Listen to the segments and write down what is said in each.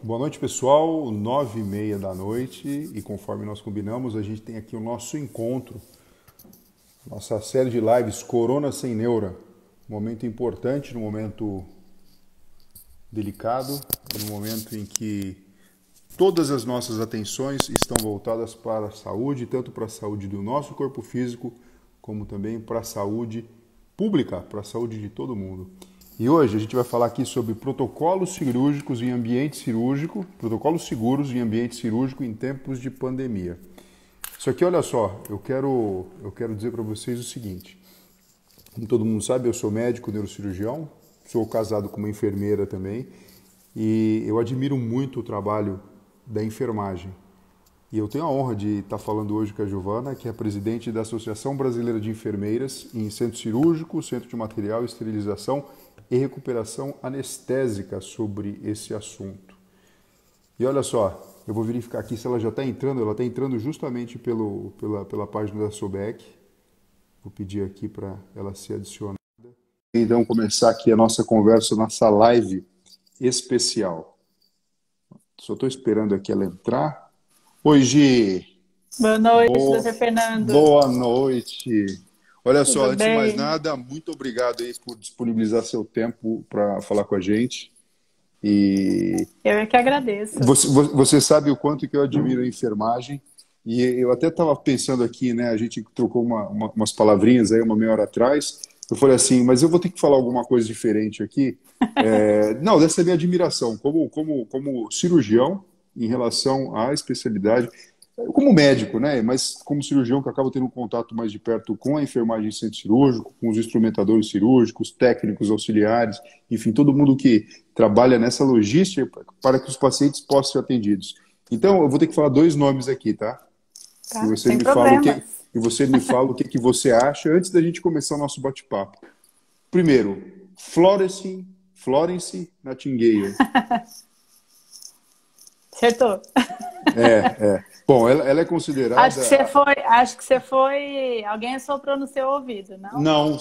Boa noite, pessoal. 9h30 da noite e conforme nós combinamos, a gente tem aqui o nosso encontro, nossa série de lives Corona Sem Neura. Momento importante, num momento delicado, num momento em que todas as nossas atenções estão voltadas para a saúde, tanto para a saúde do nosso corpo físico, como também para a saúde pública, para a saúde de todo mundo. E hoje a gente vai falar aqui sobre protocolos cirúrgicos em ambiente cirúrgico, protocolos seguros em ambiente cirúrgico em tempos de pandemia. Só que olha só, eu quero dizer para vocês o seguinte. Como todo mundo sabe, eu sou médico neurocirurgião, sou casado com uma enfermeira também, e eu admiro muito o trabalho da enfermagem. E eu tenho a honra de estar falando hoje com a Giovana, que é presidente da Associação Brasileira de Enfermeiras em Centro Cirúrgico, Centro de Material e Esterilização e Recuperação Anestésica sobre esse assunto. E olha só, eu vou verificar aqui se ela já está entrando. Ela está entrando justamente pela página da SOBEC. Vou pedir aqui para ela ser adicionada. Então, começar aqui a nossa conversa, nossa live especial. Só estou esperando aqui ela entrar. Oi, Gi. Boa noite, Dr. Fernando. Boa noite. Olha só, Tudo antes de bem? mais nada, muito obrigado aí por disponibilizar seu tempo para falar com a gente. E Eu é que agradeço. você sabe o quanto que eu admiro a enfermagem. E eu até estava pensando aqui, né? A gente trocou umas palavrinhas aí uma meia hora atrás. Eu falei assim, mas eu vou ter que falar alguma coisa diferente aqui. Não, dessa é a minha admiração como cirurgião em relação à especialidade. Como médico, né? Mas como cirurgião que acaba tendo um contato mais de perto com a enfermagem em centro cirúrgico, com os instrumentadores cirúrgicos, técnicos auxiliares, enfim, todo mundo que trabalha nessa logística para que os pacientes possam ser atendidos. Então, eu vou ter que falar dois nomes aqui, tá? Tá, E você sem me fala problemas. o que você acha antes da gente começar o nosso bate-papo. Primeiro, Florence Nightingale. Acertou. Bom, ela é considerada... Acho que você foi. Alguém assoprou no seu ouvido, não? Não,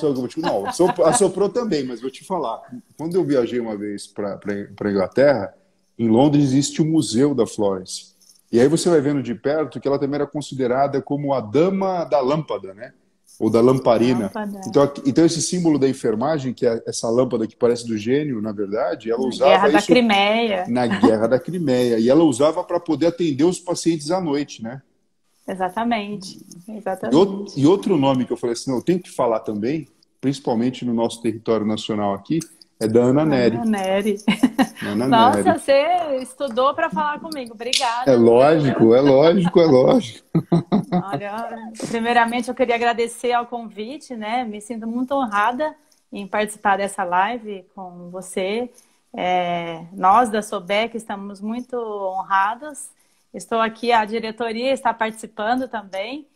assoprou também, mas vou te falar. Quando eu viajei uma vez para a Inglaterra, em Londres existe o Museu da Florence. E aí você vai vendo de perto que ela também era considerada como a dama da lâmpada, né? Ou da lamparina. Lâmpada. Então esse símbolo da enfermagem, que é essa lâmpada que parece do gênio, na verdade, ela Na usava Guerra da isso Crimeia. na Guerra da Crimeia. E ela usava para poder atender os pacientes à noite, né? Exatamente. E outro nome que eu falei assim, não, eu tenho que falar também, principalmente no nosso território nacional aqui, é da Ana Nery. Ana Nery. Ana Nossa, Nery. você estudou para falar comigo. Obrigada. É lógico. Olha, primeiramente eu queria agradecer ao convite, né? Me sinto muito honrada em participar dessa live com você. Nós da SOBEC estamos muito honrados. Estou aqui, a diretoria está participando também.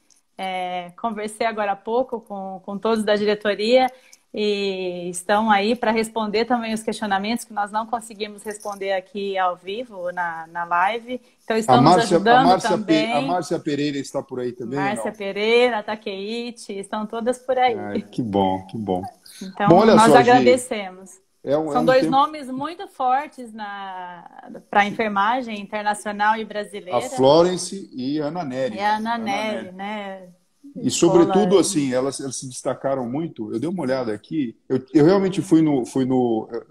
Conversei agora há pouco com todos da diretoria e estão aí para responder também os questionamentos que nós não conseguimos responder aqui ao vivo na live. Então estamos ajudando também. A Márcia Pereira está por aí também? Márcia Pereira, a Takeiti, estão todas por aí. Ai, que bom. Então, Bom, olha nós só, agradecemos. Gi, São dois nomes muito fortes para a enfermagem internacional e brasileira. A Florence e a Ana Nery. E a Ana Nery, né? E sobretudo, assim, elas se destacaram muito. Eu dei uma olhada aqui. Eu realmente fui no.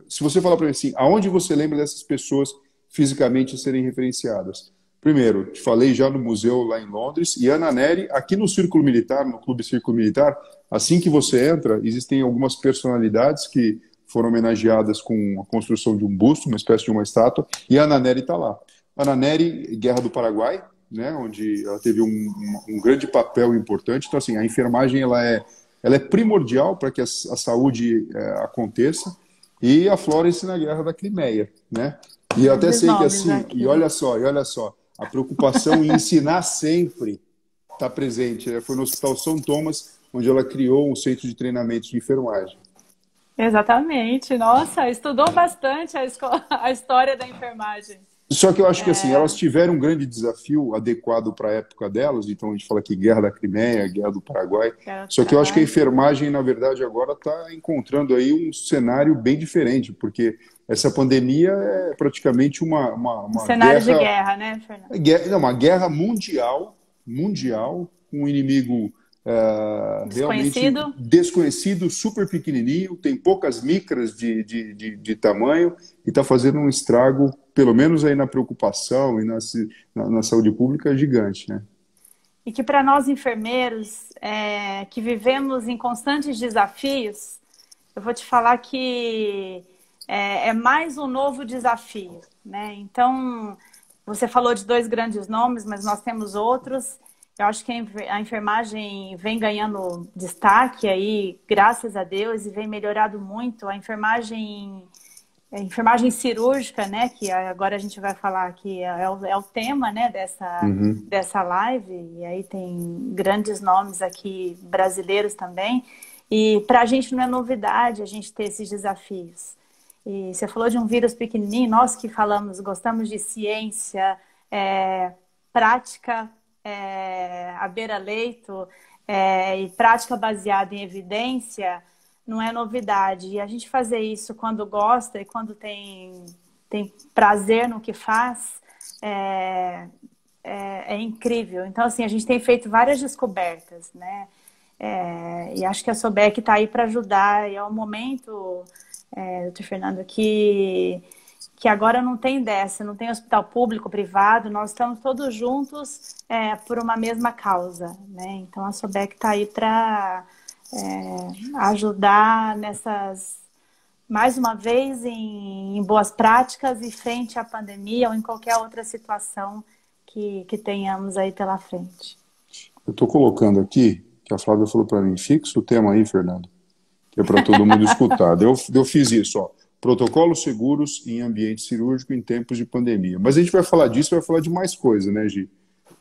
Se você falar para mim assim, aonde você lembra dessas pessoas fisicamente serem referenciadas? Primeiro, te falei já no museu lá em Londres, e Ana Nery, aqui no Círculo Militar, no Clube Círculo Militar, assim que você entra, existem algumas personalidades que foram homenageadas com a construção de um busto, uma espécie de uma estátua, e a Ana Nery está lá. Ana Nery, Guerra do Paraguai, né, onde ela teve um grande papel importante. Então, assim, a enfermagem ela é primordial para que a saúde aconteça. E a Florence na Guerra da Crimeia, né? E eu até sei que assim, e olha só, a preocupação em ensinar sempre está presente. Foi no Hospital São Thomas, onde ela criou um centro de treinamento de enfermagem. Exatamente. Nossa, estudou bastante a história da enfermagem. Só que eu acho que assim, elas tiveram um grande desafio adequado para a época delas, então a gente fala aqui Guerra da Crimeia, Guerra do Paraguai, só que eu acho que a enfermagem, na verdade, agora está encontrando aí um cenário bem diferente, porque essa pandemia é praticamente Um uma cenário de guerra, guerra, né, Fernando? não, uma guerra mundial, com um inimigo realmente Desconhecido? desconhecido, super pequenininho, tem poucas micras de tamanho e está fazendo um estrago, pelo menos aí na preocupação e na saúde pública, gigante, né? E que para nós enfermeiros, que vivemos em constantes desafios, eu vou te falar que é mais um novo desafio, né? Então, você falou de dois grandes nomes, mas nós temos outros. Eu acho que a enfermagem vem ganhando destaque aí, graças a Deus, e vem melhorado muito. A enfermagem cirúrgica, né? Que agora a gente vai falar que é o tema, né? Uhum. Dessa live. E aí tem grandes nomes aqui brasileiros também. E para a gente não é novidade a gente ter esses desafios. E você falou de um vírus pequenininho, nós que gostamos de ciência, prática, à beira-leito, e prática baseada em evidência, não é novidade. E a gente fazer isso quando gosta e quando tem prazer no que faz, é incrível. Então, assim, a gente tem feito várias descobertas, né? E acho que a Sobec está aí para ajudar. E é um momento, doutor Fernando, que agora não tem dessa, não tem hospital público, privado, nós estamos todos juntos por uma mesma causa, né? Então a Sobec está aí para ajudar mais uma vez, em boas práticas e frente à pandemia ou em qualquer outra situação que tenhamos aí pela frente. Eu estou colocando aqui, que a Flávia falou para mim, fixa o tema aí, Fernando, que é para todo mundo escutar. Eu fiz isso, ó. Protocolos seguros em ambiente cirúrgico em tempos de pandemia. Mas a gente vai falar disso, vai falar de mais coisa, né, Gi?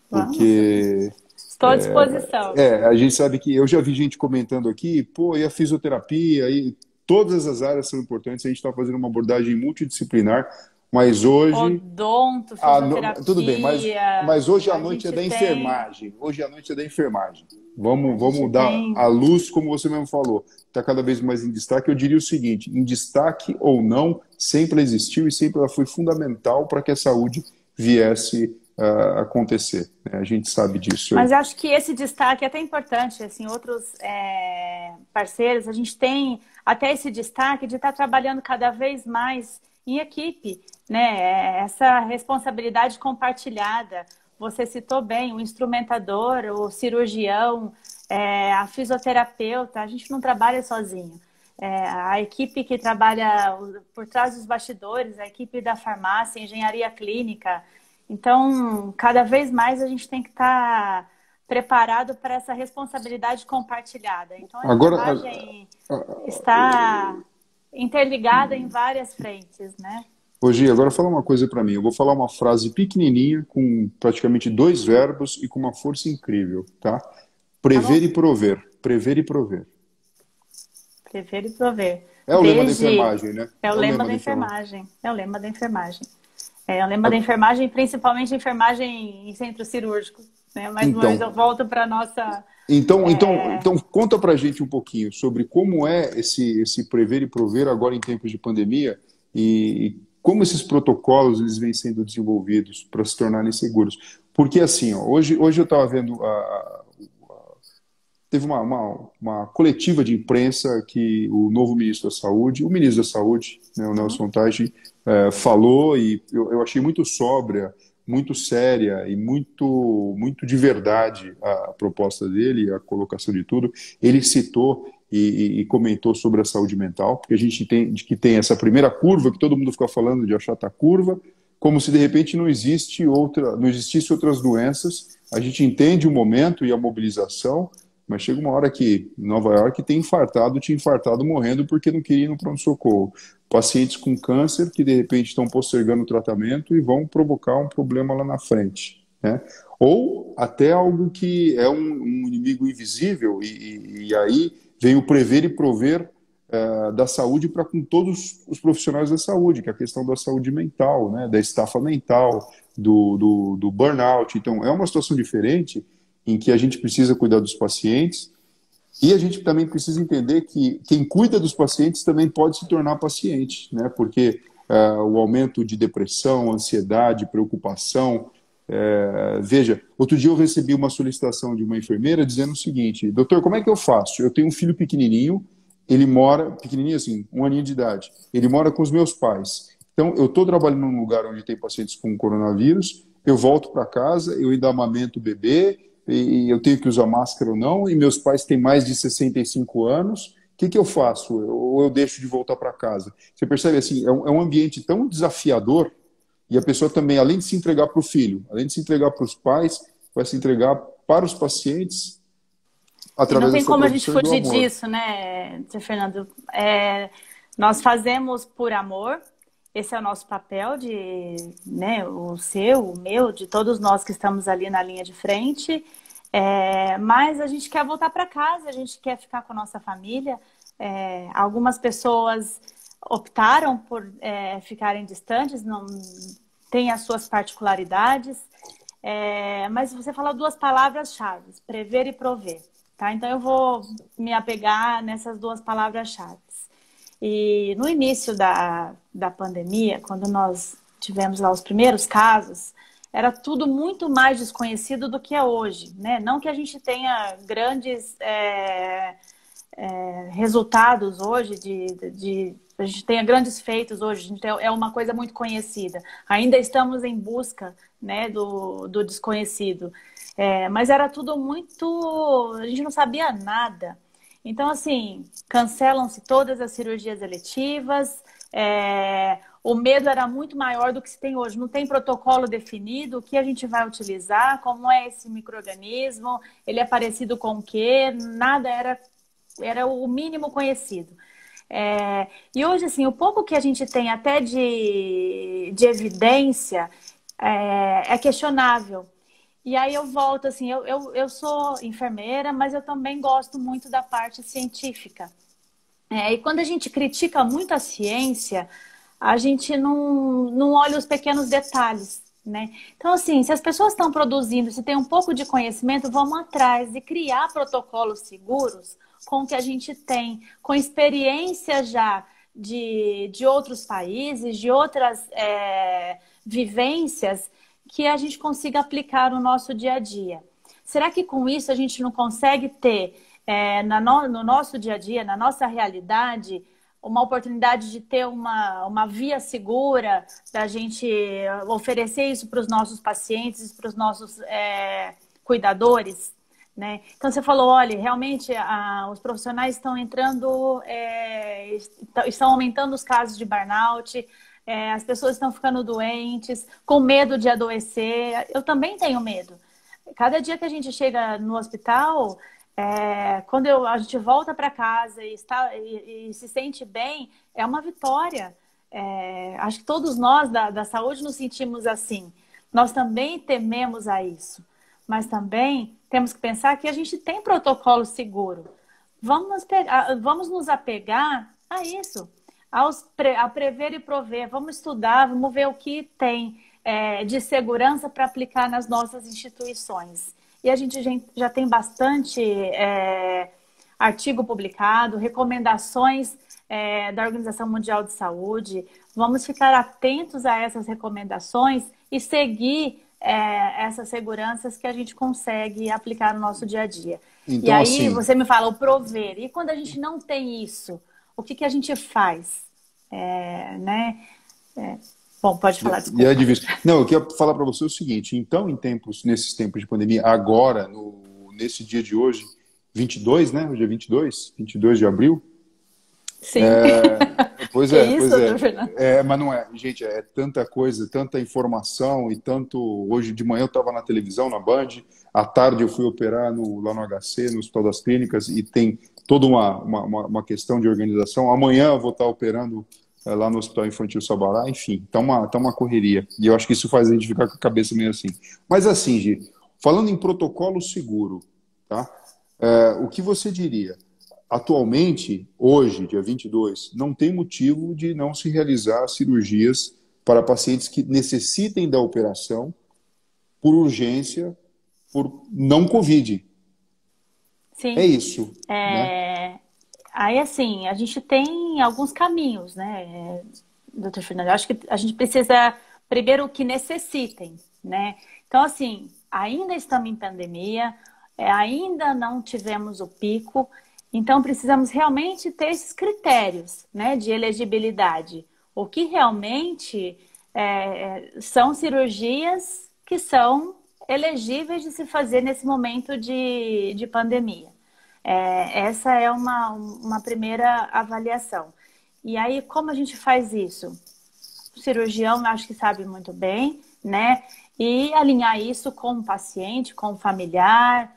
Porque estou à disposição. a gente sabe que eu já vi gente comentando aqui, pô, e a fisioterapia, e todas as áreas são importantes, a gente está fazendo uma abordagem multidisciplinar, mas hoje... Odonto, fisioterapia... Tudo bem, mas hoje à noite é da enfermagem. Hoje à noite é da enfermagem. Vamos dar a luz, como você mesmo falou. Está cada vez mais em destaque. Eu diria o seguinte, em destaque ou não, sempre existiu e sempre ela foi fundamental para que a saúde viesse a acontecer. A gente sabe disso. Mas eu acho que esse destaque é até importante. Assim, outros parceiros, a gente tem até esse destaque de estar trabalhando cada vez mais em equipe, né? Essa responsabilidade compartilhada. Você citou bem o instrumentador, o cirurgião, a fisioterapeuta. A gente não trabalha sozinho. A equipe que trabalha por trás dos bastidores, a equipe da farmácia, engenharia clínica. Então, cada vez mais a gente tem que estar preparado para essa responsabilidade compartilhada. Então, a enfermagem está interligada em várias frentes, né? Ô Gi, agora fala uma coisa para mim. Eu vou falar uma frase pequenininha, com praticamente 2 verbos e com uma força incrível, tá? Prever e prover. Prever e prover. Prever e prover. É o lema da enfermagem, né? É o lema da enfermagem. É o lema da enfermagem. É o lema da enfermagem, principalmente enfermagem em centro cirúrgico. Né? Mas eu volto para a nossa... Então, conta pra gente um pouquinho sobre como é esse prever e prover agora em tempos de pandemia e como esses protocolos eles vêm sendo desenvolvidos para se tornarem seguros. Porque assim, ó, hoje eu estava vendo, teve uma coletiva de imprensa que o novo ministro da Saúde, né, o Nelson Taichi, falou, e eu achei muito sóbria, muito séria e muito de verdade a proposta dele, a colocação de tudo. Ele citou e comentou sobre a saúde mental, porque a gente entende que tem essa primeira curva, que todo mundo fica falando de achata curva, como se de repente não existisse outras doenças. A gente entende o momento e a mobilização, mas chega uma hora que em Nova York tinha infartado morrendo porque não queria ir no pronto-socorro. Pacientes com câncer que de repente estão postergando o tratamento e vão provocar um problema lá na frente, né? Ou até algo que é um inimigo invisível e aí vem o prever e prover da saúde para com todos os profissionais da saúde, que é a questão da saúde mental, né? Da estafa mental, do burnout. Então é uma situação diferente em que a gente precisa cuidar dos pacientes e a gente também precisa entender que quem cuida dos pacientes também pode se tornar paciente, né? Porque o aumento de depressão, ansiedade, preocupação. Veja, outro dia eu recebi uma solicitação de uma enfermeira dizendo o seguinte: doutor, como é que eu faço? Eu tenho um filho pequenininho, ele mora, pequenininho assim, 1 aninho de idade, ele mora com os meus pais. Então, eu estou trabalhando num lugar onde tem pacientes com coronavírus, eu volto para casa, eu ainda amamento o bebê, e eu tenho que usar máscara ou não, e meus pais têm mais de 65 anos, o que eu faço? Ou eu deixo de voltar para casa? Você percebe assim, é um ambiente tão desafiador, e a pessoa também, além de se entregar para o filho, além de se entregar para os pais, vai se entregar para os pacientes E não através tem dessa como a gente produção e do fugir amor. disso, né, Sr. Fernando? Nós fazemos por amor, esse é o nosso papel de, né, o seu, o meu, de todos nós que estamos ali na linha de frente. Mas a gente quer voltar para casa, a gente quer ficar com a nossa família. Algumas pessoas optaram por ficarem distantes, não têm as suas particularidades. Mas você falou duas palavras-chave, prever e prover. Tá? Então, eu vou me apegar nessas duas palavras-chave. E no início da pandemia, quando nós tivemos lá os primeiros casos, era tudo muito mais desconhecido do que é hoje, né? Não que a gente tenha grandes resultados hoje, a gente tenha grandes feitos hoje, a gente é uma coisa muito conhecida. Ainda estamos em busca, né, do desconhecido. Mas era tudo muito... A gente não sabia nada. Então, assim, cancelam-se todas as cirurgias eletivas, o medo era muito maior do que se tem hoje. Não tem protocolo definido, o que a gente vai utilizar, como é esse micro-organismo, ele é parecido com o quê? Nada era o mínimo conhecido. E hoje, assim, o pouco que a gente tem até de evidência é questionável. E aí eu volto, assim, eu sou enfermeira, mas eu também gosto muito da parte científica. E quando a gente critica muito a ciência, a gente não olha os pequenos detalhes, né? Então, assim, se as pessoas estão produzindo, se tem um pouco de conhecimento, vamos atrás de criar protocolos seguros com o que a gente tem, com experiência já de outros países, de outras vivências, que a gente consiga aplicar no nosso dia a dia. Será que com isso a gente não consegue ter, no nosso dia a dia, na nossa realidade, uma oportunidade de ter uma via segura da gente oferecer isso para os nossos pacientes, para os nossos cuidadores? Né? Então, você falou, olha, realmente os profissionais estão entrando, estão aumentando os casos de burnout, as pessoas estão ficando doentes, com medo de adoecer. Eu também tenho medo. Cada dia que a gente chega no hospital, quando a gente volta para casa e se sente bem, é uma vitória. Acho que todos nós da saúde nos sentimos assim. Nós também tememos a isso. Mas também temos que pensar que a gente tem protocolo seguro. Vamos nos apegar a isso. A prever e prover. Vamos estudar, vamos ver o que tem de segurança para aplicar nas nossas instituições. E a gente já tem bastante artigo publicado, recomendações da Organização Mundial de Saúde. Vamos ficar atentos a essas recomendações e seguir essas seguranças que a gente consegue aplicar no nosso dia a dia. Então, e aí assim, você me fala, o prover. E quando a gente não tem isso, o que a gente faz? Né? Bom, pode falar, e é desculpa. difícil. Não, eu queria falar para você o seguinte, então, nesses tempos de pandemia, agora, nesse dia de hoje, 22, né? Hoje é 22 de abril. Sim. Pois Que é, isso, pois é. doutor Fernando? Mas não é, gente, é tanta coisa, tanta informação e tanto. Hoje de manhã eu estava na televisão, na Band, à tarde eu fui operar lá no HC, no Hospital das Clínicas, e tem toda uma questão de organização. Amanhã eu vou estar operando lá no Hospital Infantil Sabará, enfim, tá uma correria. E eu acho que isso faz a gente ficar com a cabeça meio assim. Mas assim, Gi, falando em protocolo seguro, tá? O que você diria? Atualmente, hoje, dia 22, não tem motivo de não se realizar cirurgias para pacientes que necessitem da operação por urgência, por não Covid. É Sim. isso, né? Aí, assim, a gente tem alguns caminhos, né? doutor Fernando. Eu acho que a gente precisa, primeiro, o que necessitem, né? Então, assim, ainda estamos em pandemia, ainda não tivemos o pico, então precisamos realmente ter esses critérios, né, de elegibilidade. O que realmente são cirurgias que são elegíveis de se fazer nesse momento de pandemia. Essa é uma primeira avaliação. E aí, como a gente faz isso? O cirurgião, acho que sabe muito bem, né? E alinhar isso com o paciente, com o familiar,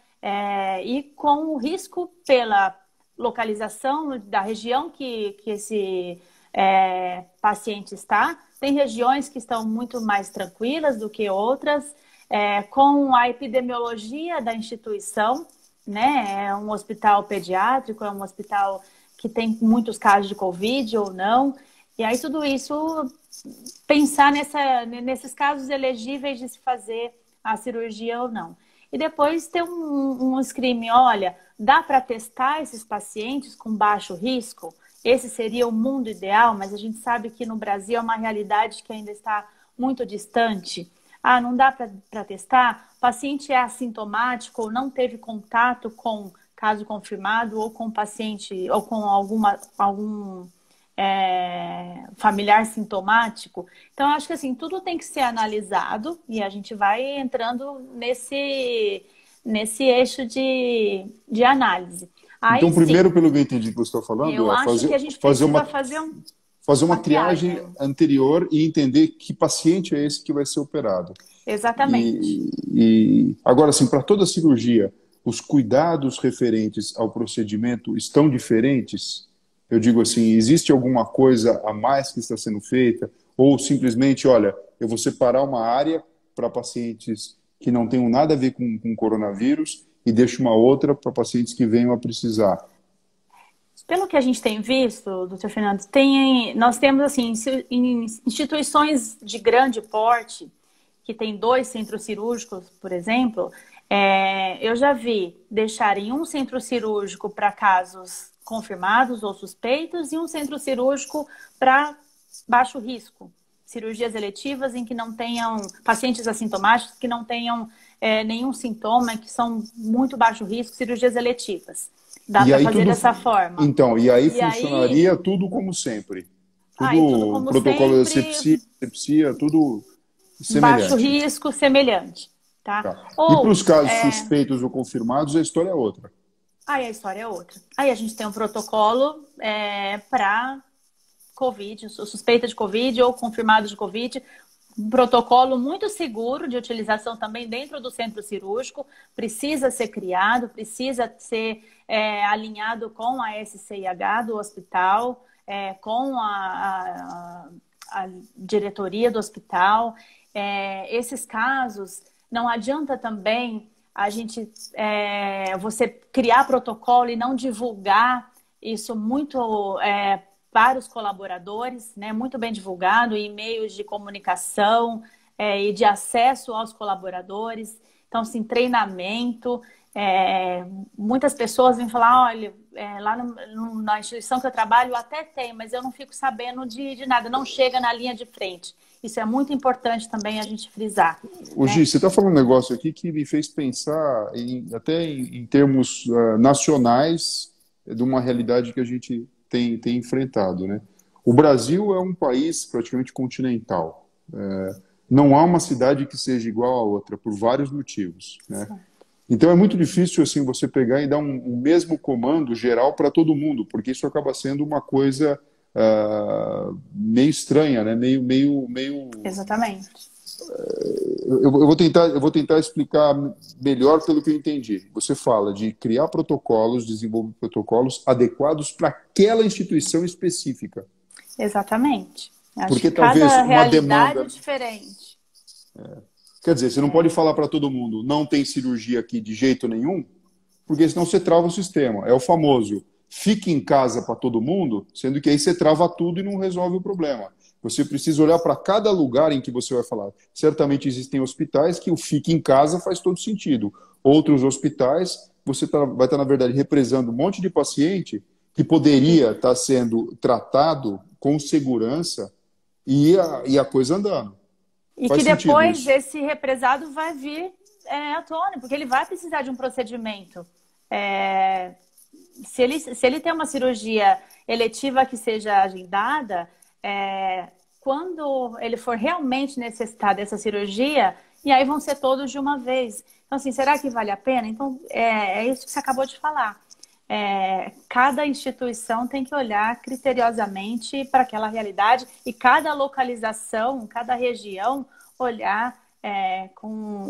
e com o risco pela localização da região que esse paciente está. Tem regiões que estão muito mais tranquilas do que outras, com a epidemiologia da instituição, né? É um hospital pediátrico, é um hospital que tem muitos casos de Covid ou não. E aí tudo isso, pensar nesses casos elegíveis de se fazer a cirurgia ou não. E depois ter um screening, olha, dá para testar esses pacientes com baixo risco? Esse seria o mundo ideal, mas a gente sabe que no Brasil é uma realidade que ainda está muito distante. Ah, não dá para testar? O paciente é assintomático ou não teve contato com caso confirmado ou com paciente ou com algum familiar sintomático. Então, acho que assim, tudo tem que ser analisado e a gente vai entrando nesse eixo de análise. Aí, então, primeiro, pelo que eu entendi que você está falando, eu acho que a gente precisa fazer uma triagem anterior e entender que paciente é esse que vai ser operado. Exatamente. Agora, assim, para toda cirurgia, os cuidados referentes ao procedimento estão diferentes? Eu digo assim, existe alguma coisa a mais que está sendo feita? Ou simplesmente, olha, eu vou separar uma área para pacientes que não tenham nada a ver com coronavírus e deixo uma outra para pacientes que venham a precisar? Pelo que a gente tem visto, doutor Fernando, nós temos assim, instituições de grande porte, que tem 2 centros cirúrgicos, por exemplo, eu já vi deixarem um centro cirúrgico para casos confirmados ou suspeitos e um centro cirúrgico para baixo risco. Cirurgias eletivas em que não tenham pacientes assintomáticos, que não tenham nenhum sintoma, que são muito baixo risco, cirurgias eletivas. Dá para fazer dessa forma. Então, e aí funcionaria tudo como sempre. Tudo como protocolo sempre, de asepsia, tudo semelhante. Baixo risco, semelhante. Tá? E para os casos suspeitos ou confirmados, a história é outra. Aí a história é outra. Aí a gente tem um protocolo para Covid, suspeita de Covid ou confirmado de Covid. Um protocolo muito seguro de utilização também dentro do centro cirúrgico. Precisa ser criado, precisa ser alinhado com a SCIH do hospital, com a diretoria do hospital. Esses casos, não adianta também a gente, você criar protocolo e não divulgar isso muito para os colaboradores, né? Muito bem divulgado em meios de comunicação e de acesso aos colaboradores. Então, sim, treinamento. Muitas pessoas vêm falar, olha, lá na instituição que eu trabalho até tem, mas eu não fico sabendo de nada, não chega na linha de frente. Isso é muito importante também a gente frisar. Gi, você está falando um negócio aqui que me fez pensar até em termos nacionais de uma realidade que a gente tem enfrentado, né? O Brasil é um país praticamente continental. Não há uma cidade que seja igual a outra, por vários motivos, né? Então é muito difícil assim você pegar e dar um mesmo comando geral para todo mundo, porque isso acaba sendo uma coisa meio estranha, né? Meio... Exatamente. Eu vou tentar explicar melhor pelo que eu entendi. Você fala de criar protocolos, desenvolver protocolos adequados para aquela instituição específica. Exatamente. Acho porque que talvez cada uma realidade demanda é diferente. Quer dizer, você não pode falar para todo mundo, não tem cirurgia aqui de jeito nenhum, porque senão você trava o sistema. É o famoso, fique em casa para todo mundo, sendo que aí você trava tudo e não resolve o problema. Você precisa olhar para cada lugar em que você vai falar. Certamente existem hospitais que o fique em casa faz todo sentido. Outros hospitais, você vai estar, na verdade, represando um monte de paciente que poderia estar sendo tratado com segurança e a coisa andando. E Faz que sentido depois isso. esse represado vai vir à tona, porque ele vai precisar de um procedimento. É, se ele tem uma cirurgia eletiva que seja agendada, quando ele for realmente necessitar dessa cirurgia, e aí vão ser todos de uma vez. Então, assim, será que vale a pena? Então, é isso que você acabou de falar. Cada instituição tem que olhar criteriosamente para aquela realidade e cada localização, cada região, olhar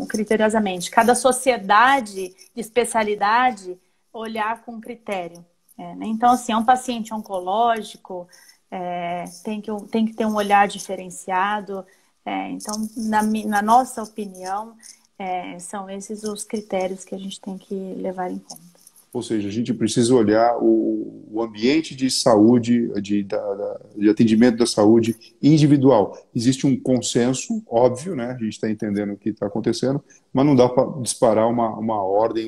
criteriosamente. Cada sociedade de especialidade olhar com critério. Né? Então, assim, é um paciente oncológico, tem que ter um olhar diferenciado. Então, na nossa opinião, são esses os critérios que a gente tem que levar em conta. Ou seja, a gente precisa olhar o ambiente de saúde, de atendimento da saúde individual. Existe um consenso, óbvio, né? A gente está entendendo o que está acontecendo, mas não dá para disparar uma ordem,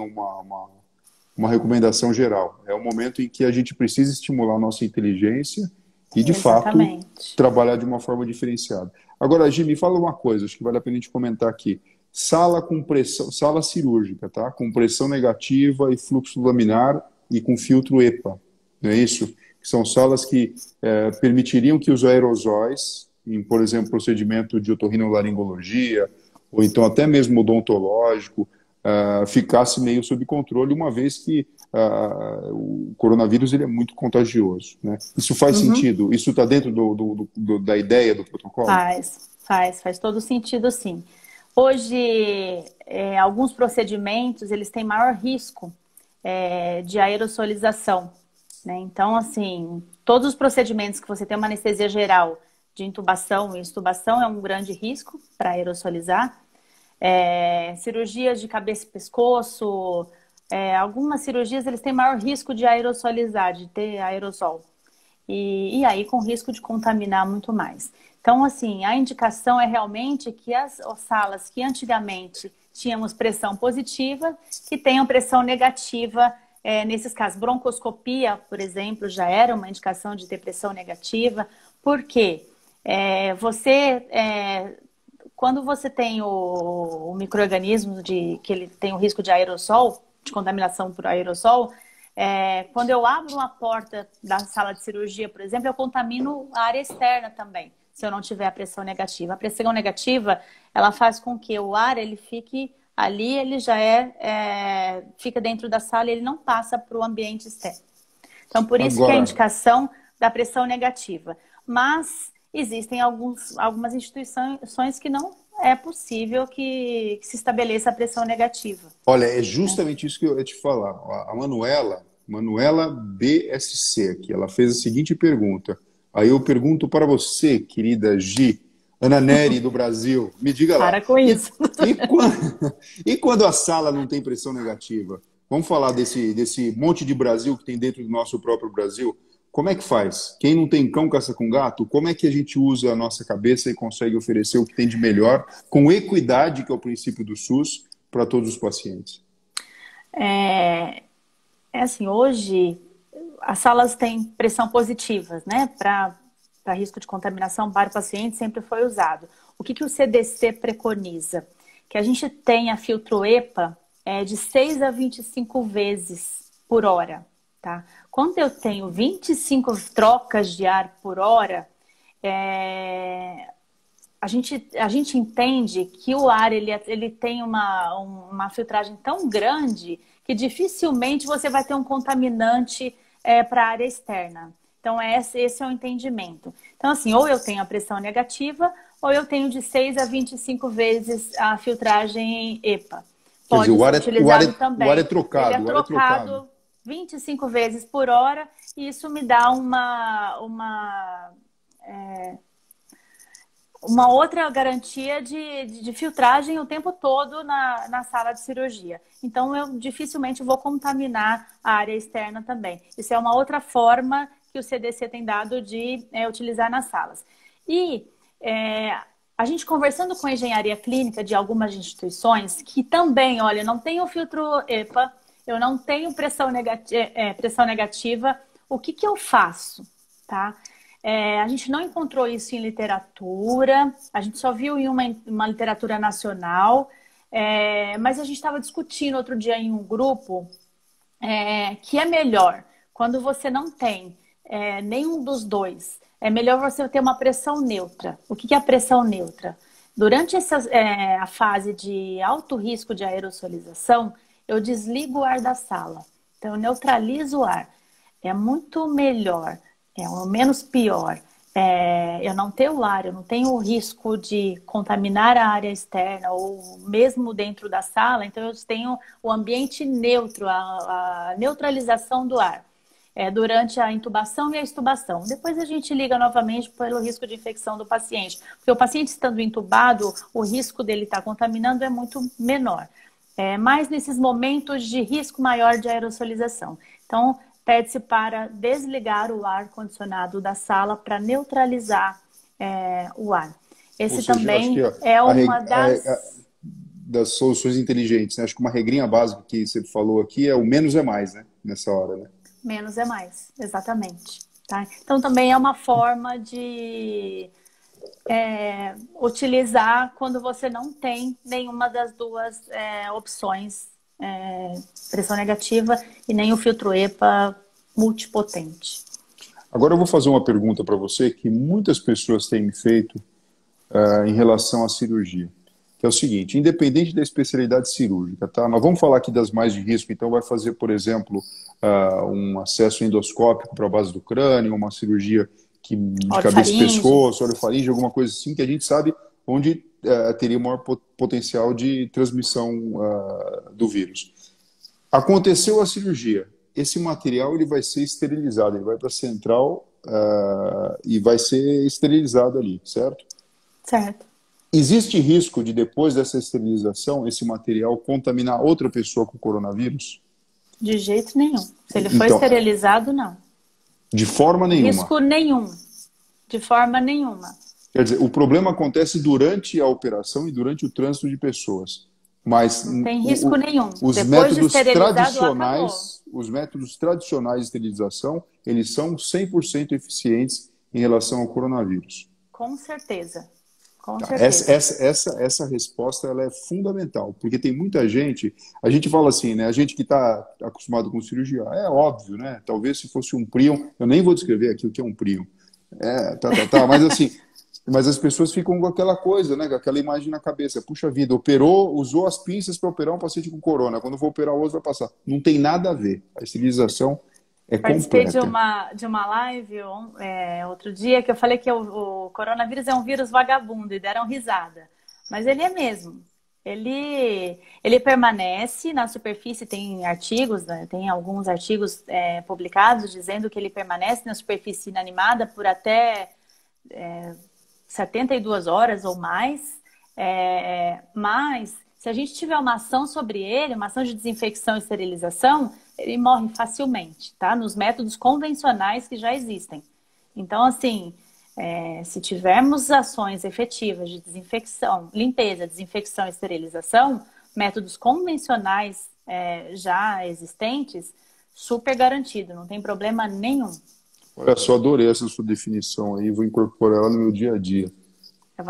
uma recomendação geral. É o momento em que a gente precisa estimular a nossa inteligência e, de fato, Exatamente. trabalhar de uma forma diferenciada. Agora, Gi, me fala uma coisa, acho que vale a pena a gente comentar aqui. Sala com pressão, sala cirúrgica, tá? Com pressão negativa e fluxo laminar e com filtro EPA, não é isso? Que são salas que permitiriam que os aerosóis, em, por exemplo, procedimento de otorrinolaringologia, ou então até mesmo odontológico, ficasse meio sob controle, uma vez que o coronavírus ele é muito contagioso, né? Isso faz sentido? Isso está dentro da ideia do protocolo? Faz todo sentido, sim. Hoje, alguns procedimentos, eles têm maior risco de aerosolização, né? Então, assim, todos os procedimentos que você tem uma anestesia geral de intubação e extubação é um grande risco para aerosolizar. Cirurgias de cabeça e pescoço, algumas cirurgias, eles têm maior risco de aerosolizar, de ter aerosol. E aí com risco de contaminar muito mais. Então, assim, a indicação é realmente que as salas que antigamente tínhamos pressão positiva, que tenham pressão negativa nesses casos. Broncoscopia, por exemplo, já era uma indicação de ter pressão negativa. Por quê? Quando você tem o micro-organismo que ele tem o risco de aerossol, de contaminação por aerossol, quando eu abro uma porta da sala de cirurgia, por exemplo, eu contamino a área externa também, se eu não tiver a pressão negativa. A pressão negativa, ela faz com que o ar ele fique ali, ele já fica dentro da sala e ele não passa para o ambiente externo. Então, por isso que é a indicação da pressão negativa. Mas existem algumas instituições que não é possível que se estabeleça a pressão negativa. Olha, é justamente isso que eu ia te falar. A Manuela BSC aqui, ela fez a seguinte pergunta. Aí eu pergunto para você, querida Gi, Ana Nery do Brasil, me diga lá. Para com isso. E quando a sala não tem pressão negativa? Vamos falar desse monte de Brasil que tem dentro do nosso próprio Brasil? Como é que faz? Quem não tem cão caça com gato? Como é que a gente usa a nossa cabeça e consegue oferecer o que tem de melhor, com equidade, que é o princípio do SUS, para todos os pacientes? Assim, hoje as salas têm pressão positiva, né? Para risco de contaminação para o paciente sempre foi usado. O que o CDC preconiza? Que a gente tenha filtro EPA de 6 a 25 vezes por hora. Tá? Quando eu tenho 25 trocas de ar por hora, a gente entende que o ar ele tem uma filtragem tão grande que dificilmente você vai ter um contaminante para a área externa. Então, esse é o entendimento. Então, assim, ou eu tenho a pressão negativa, ou eu tenho de 6 a 25 vezes a filtragem EPA. Pode ser utilizado também. O ar é trocado. Ele é trocado 25 vezes por hora, e isso me dá uma outra garantia de filtragem o tempo todo na sala de cirurgia. Então, eu dificilmente vou contaminar a área externa também. Isso é uma outra forma que o CDC tem dado de utilizar nas salas. E a gente conversando com a engenharia clínica de algumas instituições, que também, olha, não tem o filtro EPA, eu não tenho pressão negativa, o que eu faço? Tá? A gente não encontrou isso em literatura, a gente só viu em uma literatura nacional, mas a gente estava discutindo outro dia em um grupo que é melhor quando você não tem nenhum dos dois. É melhor você ter uma pressão neutra. O que é a pressão neutra? Durante a fase de alto risco de aerossolização, eu desligo o ar da sala. Então, eu neutralizo o ar. É muito melhor, o menos pior. Eu não tenho o ar, eu não tenho o risco de contaminar a área externa ou mesmo dentro da sala. Então, eu tenho o ambiente neutro, a neutralização do ar. Durante a intubação e a extubação. Depois a gente liga novamente pelo risco de infecção do paciente. Porque o paciente estando intubado, o risco dele estar contaminando é muito menor. Mas nesses momentos de risco maior de aerossolização. Então, pede-se para desligar o ar-condicionado da sala para neutralizar o ar. Esse seja, também acho que é uma das soluções inteligentes, né? Acho que uma regrinha básica que você falou aqui é o menos é mais, né? Nessa hora, né? Menos é mais, exatamente. Tá? Então, também é uma forma de utilizar quando você não tem nenhuma das duas opções, pressão negativa e nem o filtro EPA multipotente. Agora eu vou fazer uma pergunta para você que muitas pessoas têm me feito em relação à cirurgia. Que é o seguinte, independente da especialidade cirúrgica, tá? Nós vamos falar aqui das mais de risco, então vai fazer, por exemplo, um acesso endoscópico para a base do crânio, uma cirurgia de cabeça e pescoço, orofaringe, alguma coisa assim, que a gente sabe onde teria o maior potencial de transmissão do vírus. Aconteceu a cirurgia, esse material ele vai ser esterilizado, ele vai para a central e vai ser esterilizado ali, certo? Certo. Existe risco de, depois dessa esterilização, esse material contaminar outra pessoa com coronavírus? De jeito nenhum. Se ele for esterilizado, não. De forma nenhuma? Risco nenhum. De forma nenhuma. Quer dizer, o problema acontece durante a operação e durante o trânsito de pessoas. Mas não tem risco nenhum. Os depois métodos de tradicionais, os métodos tradicionais de esterilização, eles são 100% eficientes em relação ao coronavírus. Com certeza. Essa resposta ela é fundamental, porque tem muita gente, a gente fala assim, né? A gente que está acostumado com cirurgia, é óbvio, né? Talvez se fosse um prion, eu nem vou descrever aqui o que é um prion. Mas assim, mas as pessoas ficam com aquela coisa, né? Com aquela imagem na cabeça. Puxa vida, operou, usou as pinças para operar um paciente com corona. Quando for operar o outro vai passar. Não tem nada a ver. A esterilização é participei completa. de uma live outro dia que eu falei que o coronavírus é um vírus vagabundo e deram risada. Mas ele é mesmo. Ele permanece na superfície, tem artigos, né, tem alguns artigos publicados dizendo que ele permanece na superfície inanimada por até 72 horas ou mais. Mas se a gente tiver uma ação sobre ele, uma ação de desinfecção e esterilização, ele morre facilmente, tá? Nos métodos convencionais que já existem. Então, assim, se tivermos ações efetivas de desinfecção, limpeza, desinfecção e esterilização, métodos convencionais já existentes, super garantido, não tem problema nenhum. Olha só, adorei essa sua definição aí, vou incorporar ela no meu dia a dia.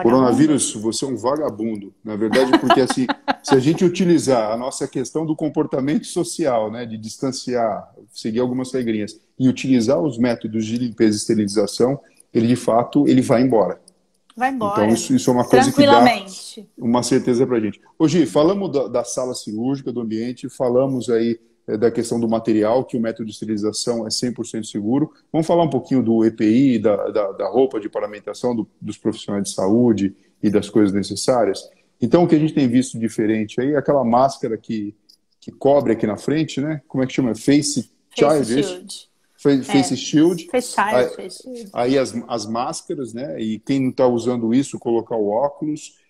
Coronavírus, você é um vagabundo. Na verdade, porque assim, se a gente utilizar a nossa questão do comportamento social, né, de distanciar, seguir algumas regrinhas, e utilizar os métodos de limpeza e esterilização, ele de fato ele vai embora. Vai embora. Então isso é uma coisa que dá uma certeza pra gente. Ô Gi, falamos da sala cirúrgica, do ambiente, falamos aí da questão do material, que o método de esterilização é 100% seguro. Vamos falar um pouquinho do EPI, da roupa de paramentação dos profissionais de saúde e das coisas necessárias. Então, o que a gente tem visto diferente aí é aquela máscara que cobre aqui na frente, né? Como é que chama? Face Shield. Face Shield. Aí as máscaras, né? E quem não está usando isso, colocar o óculos.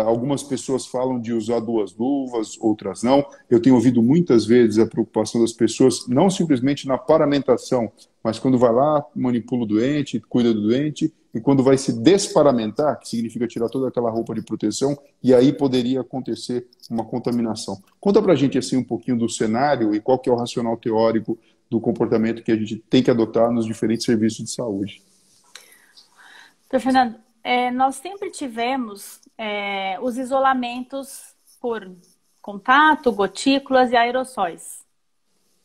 Algumas pessoas falam de usar 2 luvas, outras não. Eu tenho ouvido muitas vezes a preocupação das pessoas, não simplesmente na paramentação, mas quando vai lá, manipula o doente, cuida do doente, e quando vai se desparamentar, que significa tirar toda aquela roupa de proteção, e aí poderia acontecer uma contaminação. Conta pra gente assim um pouquinho do cenário e qual que é o racional teórico do comportamento que a gente tem que adotar nos diferentes serviços de saúde. Doutor Fernando, nós sempre tivemos os isolamentos por contato, gotículas e aerossóis.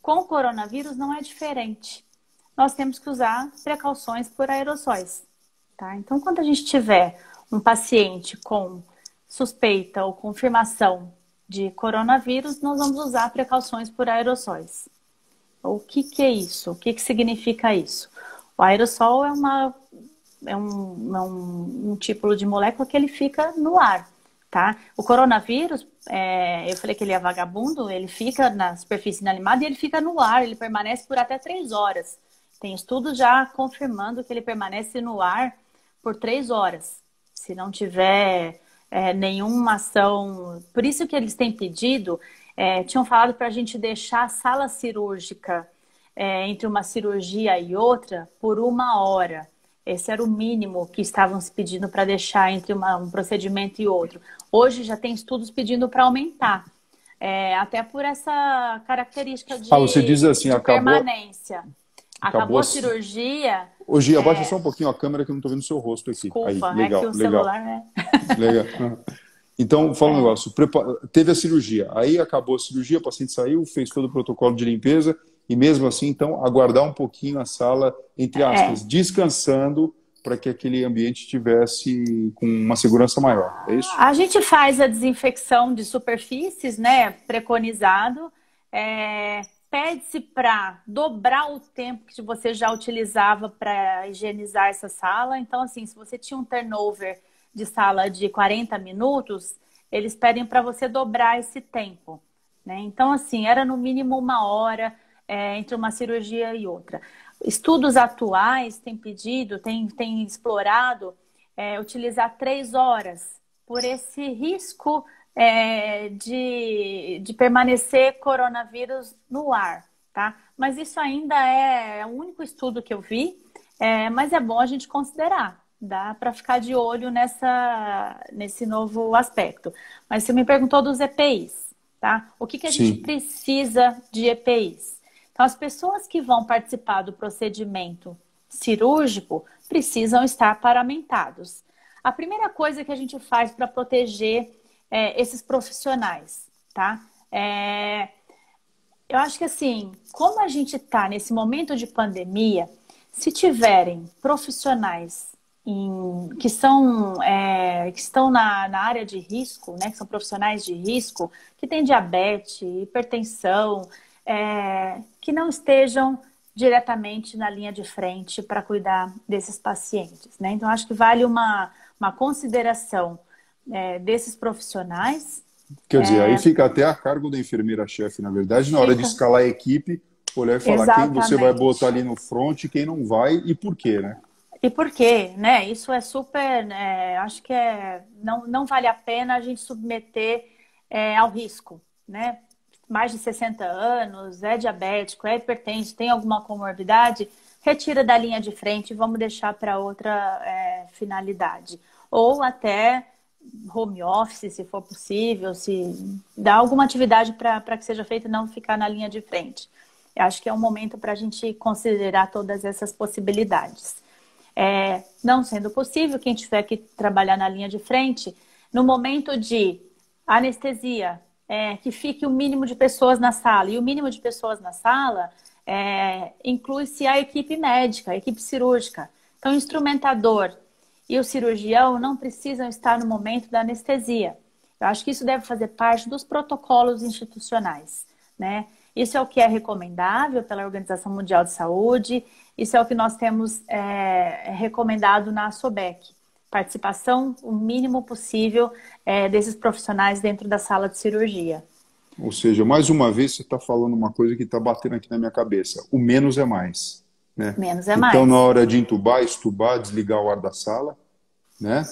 Com o coronavírus não é diferente. Nós temos que usar precauções por aerossóis, tá? Então, quando a gente tiver um paciente com suspeita ou confirmação de coronavírus, nós vamos usar precauções por aerossóis. O que que é isso? O que que significa isso? O aerossol é um tipo de molécula que ele fica no ar, tá? O coronavírus, eu falei que ele é vagabundo, ele fica na superfície inanimada e ele fica no ar, ele permanece por até 3 horas. Tem estudos já confirmando que ele permanece no ar por 3 horas. Se não tiver nenhuma ação... Por isso que eles têm pedido, tinham falado para a gente deixar a sala cirúrgica entre uma cirurgia e outra por 1 hora. Esse era o mínimo que estavam se pedindo para deixar entre um procedimento e outro. Hoje já tem estudos pedindo para aumentar. Até por essa característica você diz assim, de permanência. Acabou a cirurgia... Hoje, abaixa só um pouquinho a câmera que eu não estou vendo o seu rosto aqui. Desculpa, aí, legal, que o celular... Legal. Então, fala um negócio. Teve a cirurgia, aí acabou a cirurgia, o paciente saiu, fez todo o protocolo de limpeza e mesmo assim, então, aguardar um pouquinho a sala, entre aspas, descansando para que aquele ambiente estivesse com uma segurança maior. É isso? A gente faz a desinfecção de superfícies, né, preconizado. Pede-se para dobrar o tempo que você já utilizava para higienizar essa sala. Então, assim, se você tinha um turnover de sala de 40 minutos, eles pedem para você dobrar esse tempo, né? Então, assim, era no mínimo 1 hora entre uma cirurgia e outra. Estudos atuais têm pedido, têm explorado utilizar 3 horas por esse risco de permanecer coronavírus no ar, tá? Mas isso ainda é o único estudo que eu vi, mas é bom a gente considerar. Dá para ficar de olho nesse novo aspecto. Mas você me perguntou dos EPIs, tá? O que a gente precisa de EPIs? Então, as pessoas que vão participar do procedimento cirúrgico precisam estar paramentados. A primeira coisa que a gente faz para proteger esses profissionais, tá? Eu acho que assim, como a gente está nesse momento de pandemia, se tiverem profissionais que estão na área de risco, né, que são profissionais de risco, que têm diabetes, hipertensão, que não estejam diretamente na linha de frente para cuidar desses pacientes, né? Então, acho que vale uma consideração desses profissionais. Quer dizer, aí fica até a cargo da enfermeira-chefe, na verdade, na hora de escalar a equipe, olhar e falar quem você vai botar ali no front, quem não vai e por quê, né? E por quê, né? Isso é super... acho que não vale a pena a gente submeter ao risco, né? Mais de 60 anos, é diabético, é hipertenso, tem alguma comorbidade, retira da linha de frente e vamos deixar para outra finalidade. Ou até home office, se for possível, se dá alguma atividade para que seja feita e não ficar na linha de frente. Eu acho que é um momento para a gente considerar todas essas possibilidades. Não sendo possível, quem tiver que trabalhar na linha de frente, no momento de anestesia, que fique o mínimo de pessoas na sala. E o mínimo de pessoas na sala inclui-se a equipe médica, a equipe cirúrgica. Então, o instrumentador e o cirurgião não precisam estar no momento da anestesia. Eu acho que isso deve fazer parte dos protocolos institucionais, né? Isso é o que é recomendável pela Organização Mundial de Saúde, isso é o que nós temos recomendado na SOBEC. Participação o mínimo possível desses profissionais dentro da sala de cirurgia. Ou seja, mais uma vez você está falando uma coisa que está batendo aqui na minha cabeça. O menos é mais. Né? Menos é mais. Então, na hora de entubar, extubar, desligar o ar da sala, né?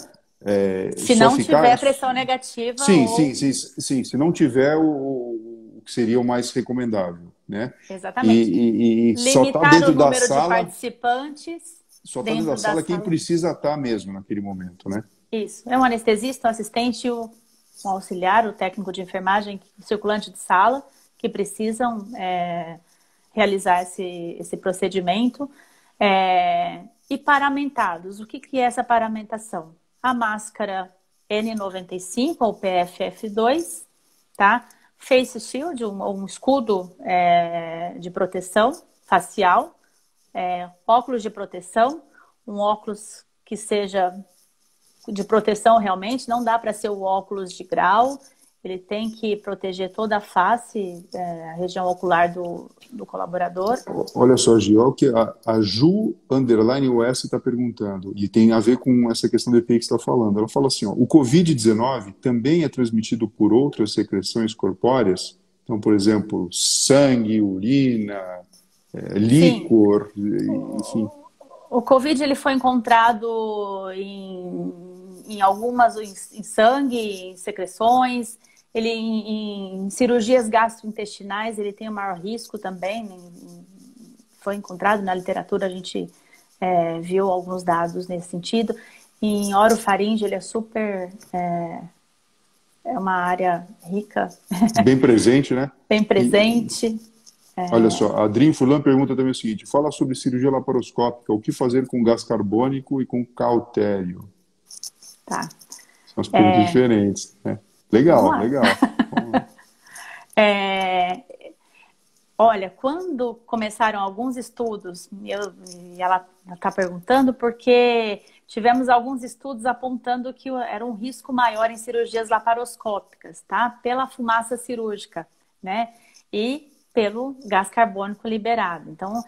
Se não tiver pressão negativa... Sim. Se não tiver o que seria o mais recomendável, né? Exatamente. E só está dentro da sala... de participantes... Só está dentro da sala quem precisa estar mesmo naquele momento, né? Isso. É um anestesista, um assistente, um auxiliar, o técnico de enfermagem, o circulante de sala, que precisam realizar esse procedimento. E paramentados. O que que é essa paramentação? A máscara N95 ou PFF2, tá? Face shield, um escudo de proteção facial, óculos de proteção, um óculos que seja de proteção realmente, não dá para ser o óculos de grau, ele tem que proteger toda a face, a região ocular do colaborador. Olha só, Gi, olha o que a Ju_US está perguntando, e tem a ver com essa questão do EPI que você está falando. Ela fala assim, ó, o Covid-19 também é transmitido por outras secreções corpóreas? Então, por exemplo, sangue, urina, líquor, enfim. O Covid ele foi encontrado em algumas, em sangue, em secreções, ele em cirurgias gastrointestinais, ele tem o maior risco também, foi encontrado na literatura, a gente viu alguns dados nesse sentido. Em orofaringe ele é super, é uma área rica. Bem presente, né? Bem presente. Olha só, a Adrien Furlan pergunta também o seguinte, fala sobre cirurgia laparoscópica, o que fazer com gás carbônico e com cautério? Tá. São as perguntas diferentes, né? Legal, legal. Olha, quando começaram alguns estudos, e ela está perguntando porque tivemos alguns estudos apontando que era um risco maior em cirurgias laparoscópicas, tá? Pela fumaça cirúrgica, né? E pelo gás carbônico liberado. Então,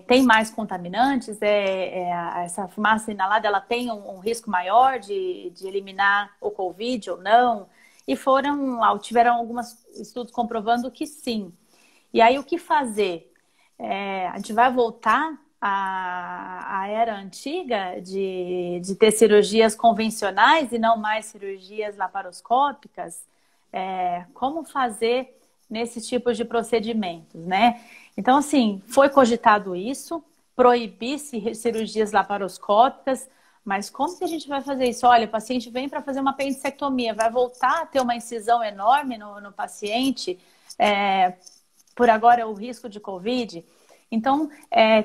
tem mais contaminantes, essa fumaça inalada ela tem um risco maior de eliminar o Covid ou não, e tiveram alguns estudos comprovando que sim. E aí, o que fazer? A gente vai voltar à era antiga de ter cirurgias convencionais e não mais cirurgias laparoscópicas? Como fazer nesses tipos de procedimentos, né? Então, assim, foi cogitado isso, proibir cirurgias laparoscópicas, mas como que a gente vai fazer isso? Olha, o paciente vem para fazer uma apendicectomia, vai voltar a ter uma incisão enorme no paciente, por agora o risco de Covid. Então,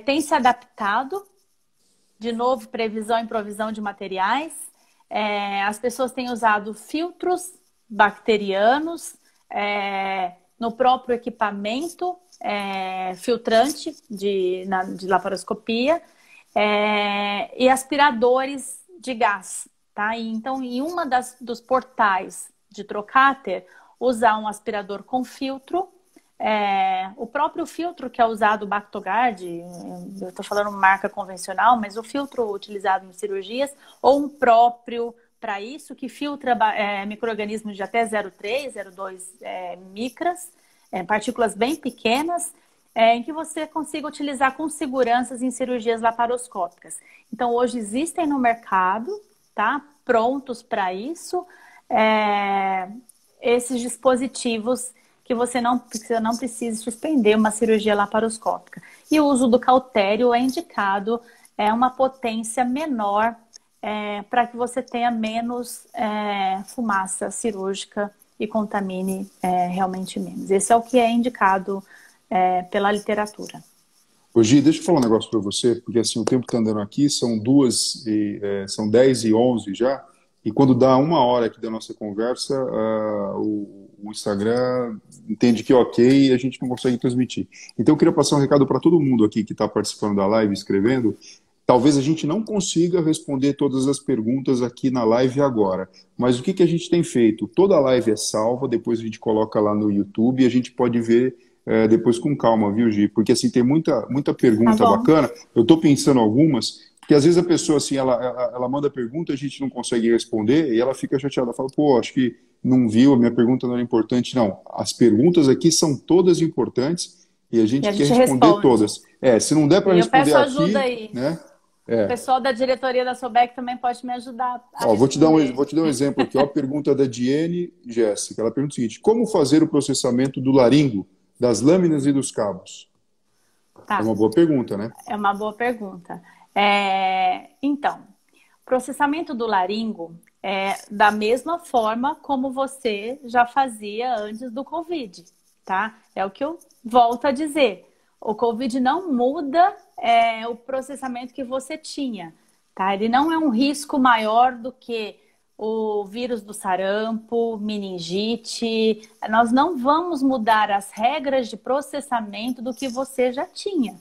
tem se adaptado, de novo, previsão e provisão de materiais, as pessoas têm usado filtros bacterianos, no próprio equipamento filtrante de laparoscopia e aspiradores de gás, tá? Então, em uma dos portais de trocáter, usar um aspirador com filtro, o próprio filtro que é usado, o Bactogard, eu estou falando marca convencional, mas o filtro utilizado em cirurgias, ou um próprio para isso, que filtra micro-organismos de até 0,3, 0,2 micras, partículas bem pequenas, em que você consiga utilizar com seguranças em cirurgias laparoscópicas. Então, hoje existem no mercado, tá? Prontos para isso, esses dispositivos que você não precisa suspender uma cirurgia laparoscópica. E o uso do cautério é indicado, uma potência menor, para que você tenha menos fumaça cirúrgica e contamine realmente menos. Esse é o que é indicado pela literatura. Ô Gi, deixa eu falar um negócio para você, porque assim, o tempo está andando aqui, são 10h11 já, e quando dá 1 hora aqui da nossa conversa, o Instagram entende que ok e a gente não consegue transmitir. Então eu queria passar um recado para todo mundo aqui que está participando da live, escrevendo. Talvez a gente não consiga responder todas as perguntas aqui na live agora, mas o que a gente tem feito? Toda a live é salva, depois a gente coloca lá no YouTube e a gente pode ver depois com calma, viu, Gi? Porque assim, tem muita pergunta bacana, eu estou pensando algumas, porque às vezes a pessoa assim, ela manda pergunta, a gente não consegue responder e ela fica chateada, fala, pô, acho que não viu, a minha pergunta não era importante. Não, as perguntas aqui são todas importantes e a gente quer responder todas. Se não der para responder aqui, ajuda aí. Né? O pessoal da diretoria da Sobec também pode me ajudar. Vou te dar um exemplo aqui. A pergunta da Diene Jéssica. Ela pergunta o seguinte: como fazer o processamento do laringo, das lâminas e dos cabos? Tá. É uma boa pergunta, né? É uma boa pergunta. Então, processamento do laringo é da mesma forma como você já fazia antes do Covid, tá? É o que eu volto a dizer. o Covid não muda o processamento que você tinha, tá? Ele não é um risco maior do que o vírus do sarampo, meningite. Nós não vamos mudar as regras de processamento do que você já tinha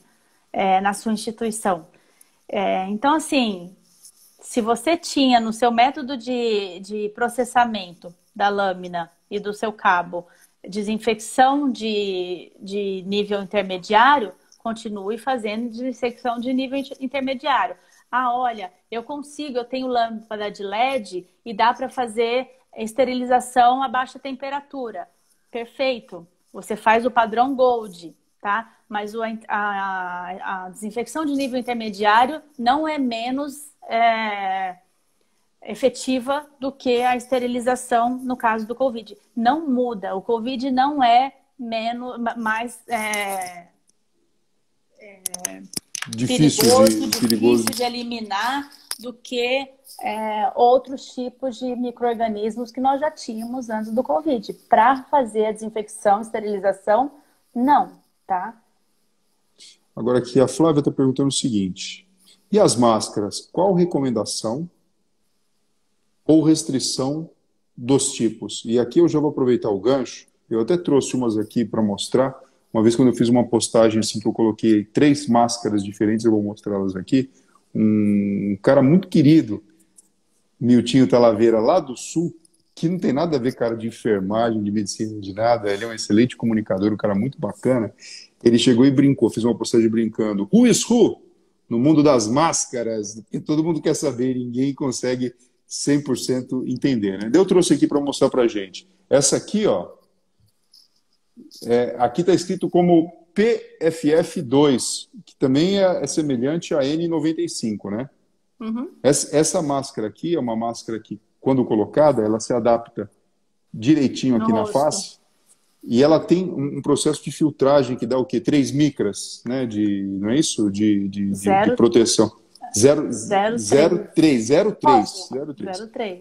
na sua instituição. Então, assim, se você tinha no seu método de processamento da lâmina e do seu cabo desinfecção de nível intermediário, continue fazendo desinfecção de nível intermediário. Ah, olha, eu tenho lâmpada de LED e dá para fazer esterilização a baixa temperatura. Perfeito. Você faz o padrão Gold, tá? Mas a desinfecção de nível intermediário não é menos efetiva do que a esterilização no caso do Covid. Não muda. O Covid não é mais difícil de eliminar do que outros tipos de micro-organismos que nós já tínhamos antes do Covid. Para fazer a desinfecção, esterilização, não, tá? Agora aqui a Flávia está perguntando o seguinte: e as máscaras? Qual recomendação ou restrição dos tipos? E aqui eu já vou aproveitar o gancho. Eu até trouxe umas aqui para mostrar. Uma vez quando eu fiz uma postagem assim que eu coloquei 3 máscaras diferentes, eu vou mostrá-las aqui. Um cara muito querido, Miltinho Talaveira, lá do Sul, que não tem nada a ver, cara, de enfermagem, de medicina, de nada. Ele é um excelente comunicador, um cara muito bacana. Ele chegou e brincou, fez uma postagem brincando. Who is who? No mundo das máscaras, que todo mundo quer saber, ninguém consegue 100% entender, né? Eu trouxe aqui para mostrar pra gente. Essa aqui, ó, aqui está escrito como PFF2, que também é semelhante a N95, né? Uhum. Essa máscara aqui é uma máscara que, quando colocada, ela se adapta direitinho aqui na face, e ela tem um processo de filtragem que dá o quê? 3 micras, né? Não é isso? De proteção. 0,3.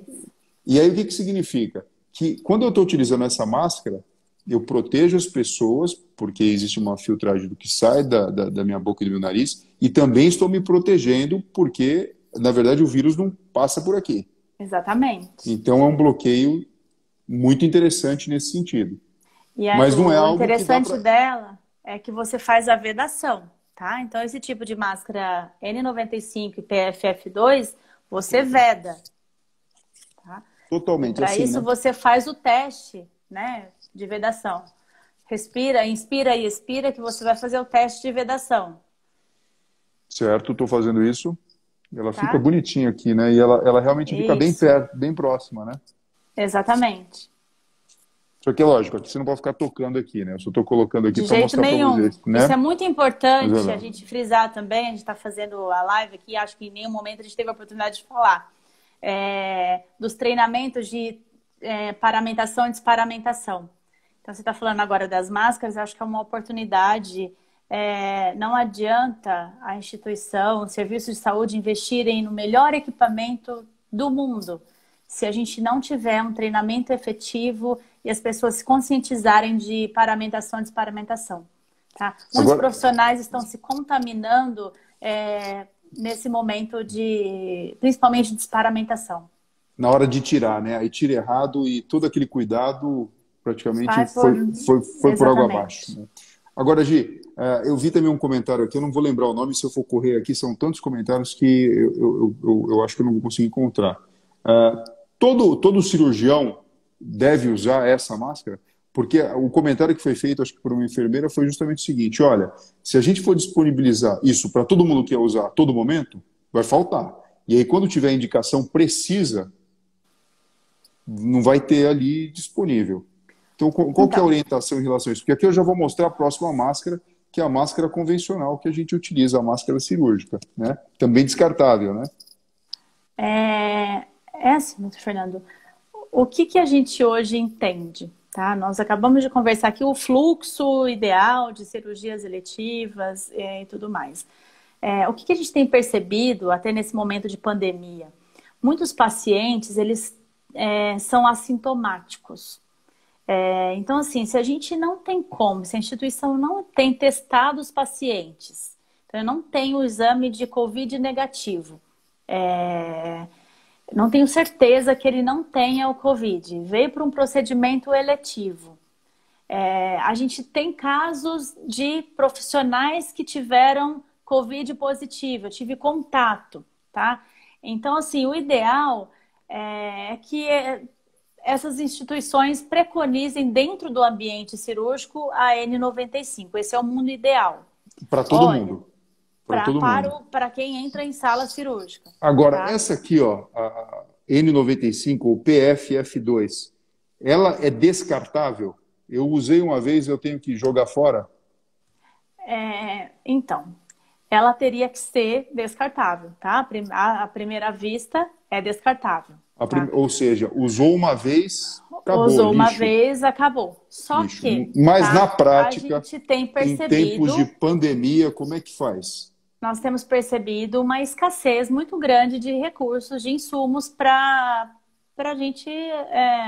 E aí o que significa? Que quando eu estou utilizando essa máscara, eu protejo as pessoas, porque existe uma filtragem do que sai da minha boca e do meu nariz, e também estou me protegendo, porque, na verdade, o vírus não passa por aqui. Exatamente. Então é um bloqueio muito interessante nesse sentido. E aí, mas não é algo interessante dela é que você faz a vedação, tá? Então, esse tipo de máscara N95 e PFF2, você veda. Tá? Totalmente. Para assim, isso, né? você faz o teste, né, de vedação. Respira, inspira e expira, que você vai fazer o teste de vedação. Certo, estou fazendo isso. Ela fica bonitinha aqui, né? E ela realmente fica bem perto, bem próxima, né? Exatamente. Só que é lógico, aqui você não pode ficar tocando aqui, né? Eu só estou colocando aqui para mostrar para vocês. Né? Isso é muito importante a gente frisar também. A gente está fazendo a live aqui, acho que em nenhum momento a gente teve a oportunidade de falar dos treinamentos de paramentação e desparamentação. Então, você está falando agora das máscaras, eu acho que é uma oportunidade. Não adianta a instituição, o serviço de saúde investirem no melhor equipamento do mundo se a gente não tiver um treinamento efetivo e as pessoas se conscientizarem de paramentação e desparamentação. Tá? Muitos profissionais estão se contaminando nesse momento principalmente de desparamentação. Na hora de tirar, né? Aí tira errado e todo aquele cuidado praticamente foi por água abaixo. Né? Agora, Gi, eu vi também um comentário aqui, eu não vou lembrar o nome, se eu for correr aqui, são tantos comentários que eu acho que eu não vou conseguir encontrar. Todo cirurgião deve usar essa máscara? Porque o comentário que foi feito, acho que por uma enfermeira, foi justamente o seguinte: olha, se a gente for disponibilizar isso para todo mundo que quer usar a todo momento, vai faltar. E aí, quando tiver indicação precisa, não vai ter ali disponível. Então, qual que é a orientação em relação a isso? Porque aqui eu já vou mostrar a próxima máscara, que é a máscara convencional que a gente utiliza, a máscara cirúrgica, né? Também descartável, né? Assim, Fernando, o que a gente hoje entende? Tá? Nós acabamos de conversar aqui o fluxo ideal de cirurgias eletivas e tudo mais. O que a gente tem percebido até nesse momento de pandemia? Muitos pacientes, eles são assintomáticos. Então, assim, se a gente não tem como, se a instituição não tem testado os pacientes, então eu não tenho o exame de Covid negativo, não tenho certeza que ele não tenha o Covid, veio para um procedimento eletivo. A gente tem casos de profissionais que tiveram Covid positivo, eu tive contato, tá? Então, assim, o ideal é que essas instituições preconizem dentro do ambiente cirúrgico a N95. Esse é o mundo ideal. Para todo mundo. Para todo mundo. Para quem entra em sala cirúrgica. Agora, tá? essa aqui, ó, a N95, ou PFF2, ela é descartável? Eu usei uma vez, eu tenho que jogar fora? Então, ela teria que ser descartável, tá? À primeira vista, é descartável. Tá? Ou seja, usou uma vez, acabou. Usou uma lixo. vez, acabou. Só Lixo. que, Mas na prática, a gente tem em percebido, tempos de pandemia, como é que faz? nós temos percebido uma escassez muito grande de recursos, de insumos para a gente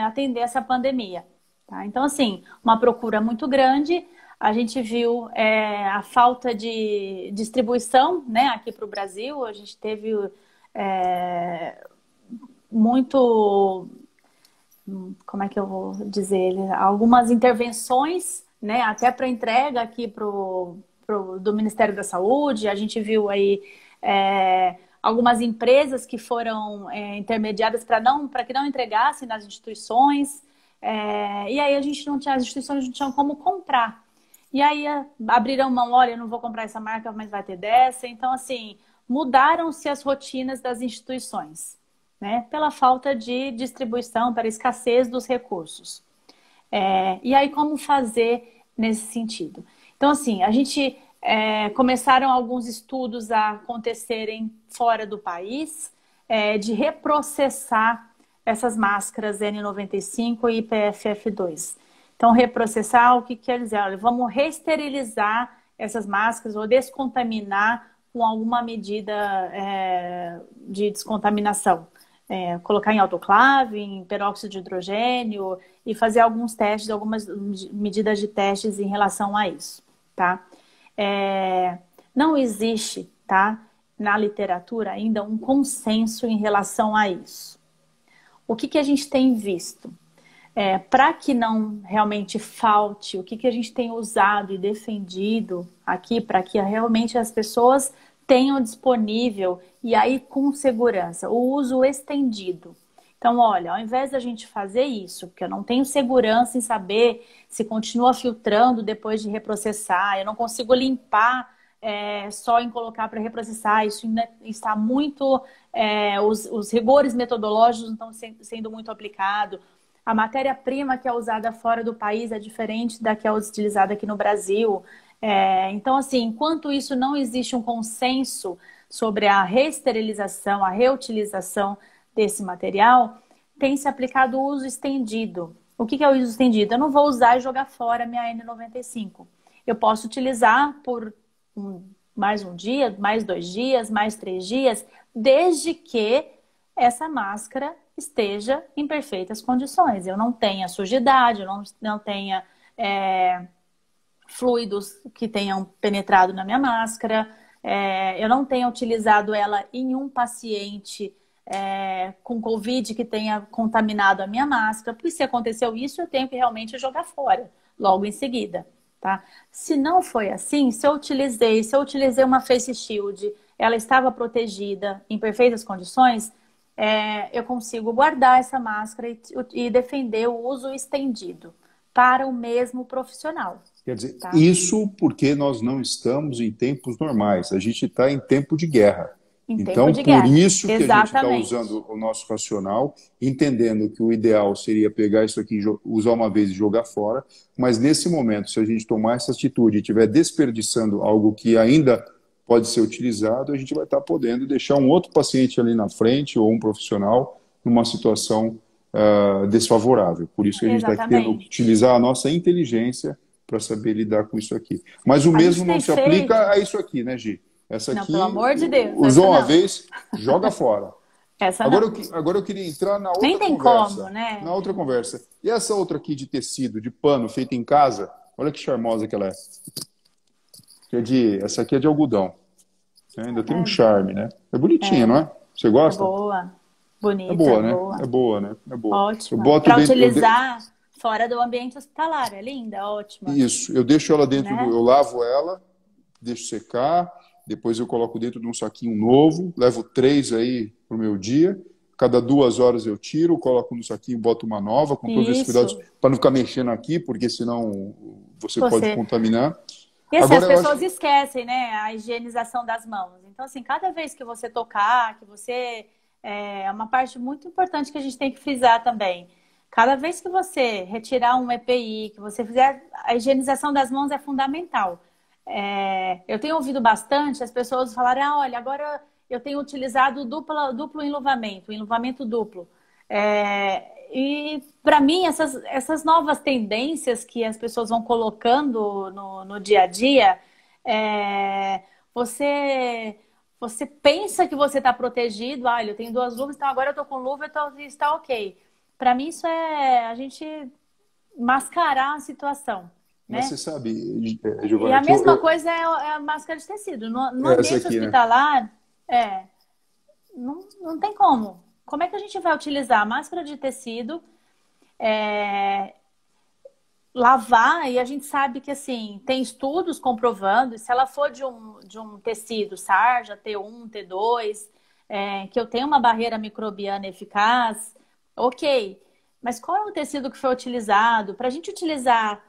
atender essa pandemia. Tá? Então, assim, uma procura muito grande. A gente viu a falta de distribuição, né, aqui para o Brasil. A gente teve muito, como é que eu vou dizer, algumas intervenções, né, até para entrega aqui do Ministério da Saúde. A gente viu aí algumas empresas que foram intermediadas para que não entregassem nas instituições. E aí as instituições não tinham como comprar. E aí abriram mão, olha, eu não vou comprar essa marca, mas vai ter dessa. Então, assim, mudaram-se as rotinas das instituições, né? Pela falta de distribuição, pela escassez dos recursos. E aí, como fazer nesse sentido? Então, assim, a gente começaram alguns estudos a acontecerem fora do país, de reprocessar essas máscaras N95 e PFF2. Então, reprocessar, o que quer dizer? Olha, vamos reesterilizar essas máscaras ou descontaminar com alguma medida de descontaminação. Colocar em autoclave, em peróxido de hidrogênio e fazer alguns testes, algumas medidas de testes em relação a isso, tá? Não existe, tá, na literatura ainda um consenso em relação a isso. O que a gente tem visto? Para que não realmente falte, o que a gente tem usado e defendido aqui, para que realmente as pessoas tenham disponível, e aí com segurança, o uso estendido. Então, olha, ao invés da gente fazer isso, porque eu não tenho segurança em saber se continua filtrando depois de reprocessar, eu não consigo limpar só em colocar para reprocessar, isso ainda está muito, os rigores metodológicos não estão sendo muito aplicados. A matéria-prima que é usada fora do país é diferente da que é utilizada aqui no Brasil. Então, assim, enquanto isso não existe um consenso sobre a reesterilização, a reutilização desse material, tem se aplicado o uso estendido. O que é o uso estendido? Eu não vou usar e jogar fora a minha N95. Eu posso utilizar por mais um dia, mais 2 dias, mais 3 dias, desde que essa máscara esteja em perfeitas condições. Eu não tenha sujidade, eu não tenha fluidos que tenham penetrado na minha máscara, eu não tenha utilizado ela em um paciente com Covid que tenha contaminado a minha máscara, porque se aconteceu isso, eu tenho que realmente jogar fora, logo em seguida. Tá? Se não foi assim, se eu utilizei uma face shield, ela estava protegida, em perfeitas condições, eu consigo guardar essa máscara e defender o uso estendido para o mesmo profissional. Quer dizer, tá? Isso porque nós não estamos em tempos normais, a gente está em tempo de guerra. Então, por isso que Exatamente. a gente está usando o nosso racional, entendendo que o ideal seria pegar isso aqui, usar uma vez e jogar fora, mas nesse momento, se a gente tomar essa atitude e estiver desperdiçando algo que ainda pode ser utilizado, a gente vai estar podendo deixar um outro paciente ali na frente ou um profissional numa situação desfavorável. Por isso que a gente está tendo que utilizar a nossa inteligência para saber lidar com isso aqui. Mas o mesmo não se aplica a isso aqui, né, Gi? Essa aqui, não, pelo amor de Deus. usou uma vez, joga fora. Essa não. Agora eu queria entrar na Nem outra tem conversa. como, né? Na outra conversa. E essa outra aqui de tecido, de pano, feita em casa, olha que charmosa que ela é. Essa aqui é de algodão. Ainda tem um charme, né? É bonitinha, não é? Você É gosta? boa. É Bonita, boa, é né? boa. É boa, né? É boa. Eu Ótima. boto Para dentro. utilizar fora do ambiente hospitalar. É linda, ótima. Isso, eu deixo ela dentro do. Né? Eu lavo ela, deixo secar, depois eu coloco dentro de um saquinho novo, levo 3 aí pro meu dia. Cada 2 horas eu tiro, coloco no saquinho, boto uma nova, com todos esses cuidados, Isso. para não ficar mexendo aqui, porque senão você pode Você. contaminar. E assim, as Agora eu pessoas acho. esquecem, né, a higienização das mãos. Então, assim, cada vez que você tocar, que você. É uma parte muito importante que a gente tem que frisar também. Cada vez que você retirar um EPI, que você fizer, a higienização das mãos é fundamental. Eu tenho ouvido bastante as pessoas falarem, olha, agora eu tenho utilizado duplo enluvamento, enluvamento duplo. E para mim, essas novas tendências que as pessoas vão colocando no dia a dia, você, você pensa que você está protegido, eu tenho 2 luvas, então agora eu estou com luva, então está ok. Para mim, isso é a gente mascarar a situação, Mas né? você sabe, E Giovana, a que mesma coisa é a máscara de tecido. No essa ambiente aqui, né? hospitalar, não tem como. Como é que a gente vai utilizar a máscara de tecido, é, lavar? E a gente sabe que, assim, tem estudos comprovando, e se ela for de um tecido sarja, T1, T2, que eu tenho uma barreira microbiana eficaz, ok. Mas qual é o tecido que foi utilizado? Para a gente utilizar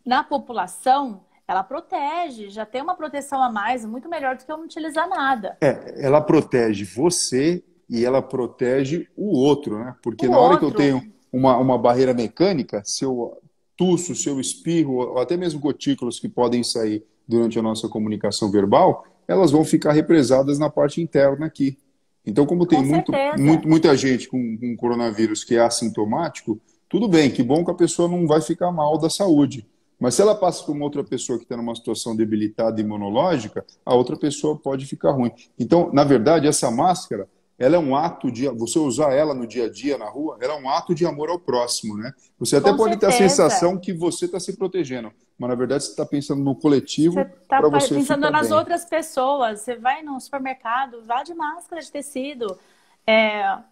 na população, ela protege, já tem uma proteção a mais, muito melhor do que eu não utilizar nada. Ela protege você e ela protege o outro, né? Porque O na hora que eu outro, tenho uma barreira mecânica, se eu tuço, se eu espirro, ou até mesmo gotículas que podem sair durante a nossa comunicação verbal, elas vão ficar represadas na parte interna aqui. Então, como tem com certeza. muita gente com coronavírus que é assintomático, tudo bem, que bom que a pessoa não vai ficar mal da saúde. Mas se ela passa por uma outra pessoa que está numa situação debilitada imunológica, a outra pessoa pode ficar ruim. Então, na verdade, essa máscara, ela é um ato de... Você usar ela no dia a dia, na rua, ela é um ato de amor ao próximo, né? Você até Com pode ter a certeza. sensação que você está se protegendo, mas na verdade você está pensando no Você coletivo está para você pensando ficar nas bem. outras pessoas. Você vai no supermercado, vá de máscara de tecido.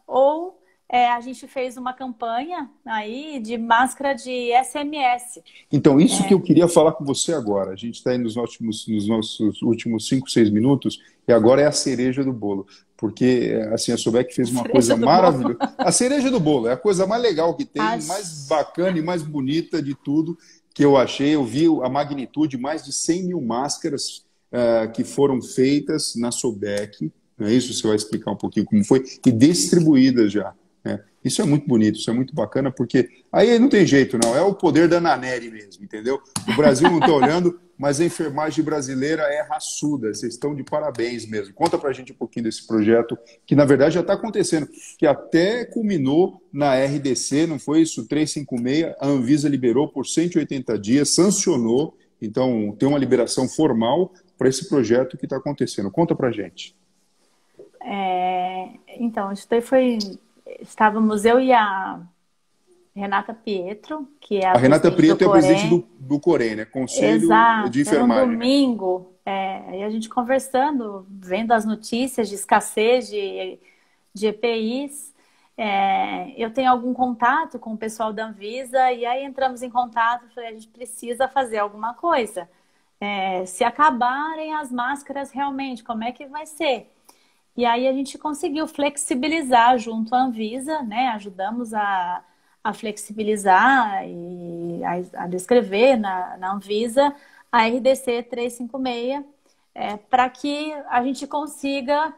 Ou a gente fez uma campanha aí de máscara de SMS. Então, isso que eu queria falar com você agora. A gente está aí nos nossos últimos 5, 6 minutos, e agora é a cereja do bolo. Porque, assim, a Sobec fez uma Cereja coisa do bolo. maravilhosa. A cereja do bolo é a coisa mais legal que tem, mais Acho. bacana e mais bonita de tudo que eu achei. Eu vi a magnitude, mais de 100 mil máscaras que foram feitas na Sobec. Não é isso? Você vai explicar um pouquinho como foi, e distribuídas já. Né? Isso é muito bonito, isso é muito bacana, porque aí não tem jeito, não. É o poder da Naneri mesmo, entendeu? O Brasil não está olhando, mas a enfermagem brasileira é raçuda. Vocês estão de parabéns mesmo. Conta pra gente um pouquinho desse projeto, que na verdade já está acontecendo, que até culminou na RDC, não foi isso? 356, a Anvisa liberou por 180 dias, sancionou, então tem uma liberação formal para esse projeto que está acontecendo. Conta pra gente. Então, isso daí foi. Estávamos eu e a Renata Pietro, que é a A Renata presidente do Prieto é a presidente Corém. do Corém, né? Conselho de Exato, era um Enfermagem, né? domingo, e a gente conversando, vendo as notícias de escassez de EPIs. Eu tenho algum contato com o pessoal da Anvisa, e aí entramos em contato, falei, a gente precisa fazer alguma coisa. Se acabarem as máscaras realmente, como é que vai ser? E aí a gente conseguiu flexibilizar junto à Anvisa, né? Ajudamos a flexibilizar e a descrever na Anvisa a RDC 356, para que a gente consiga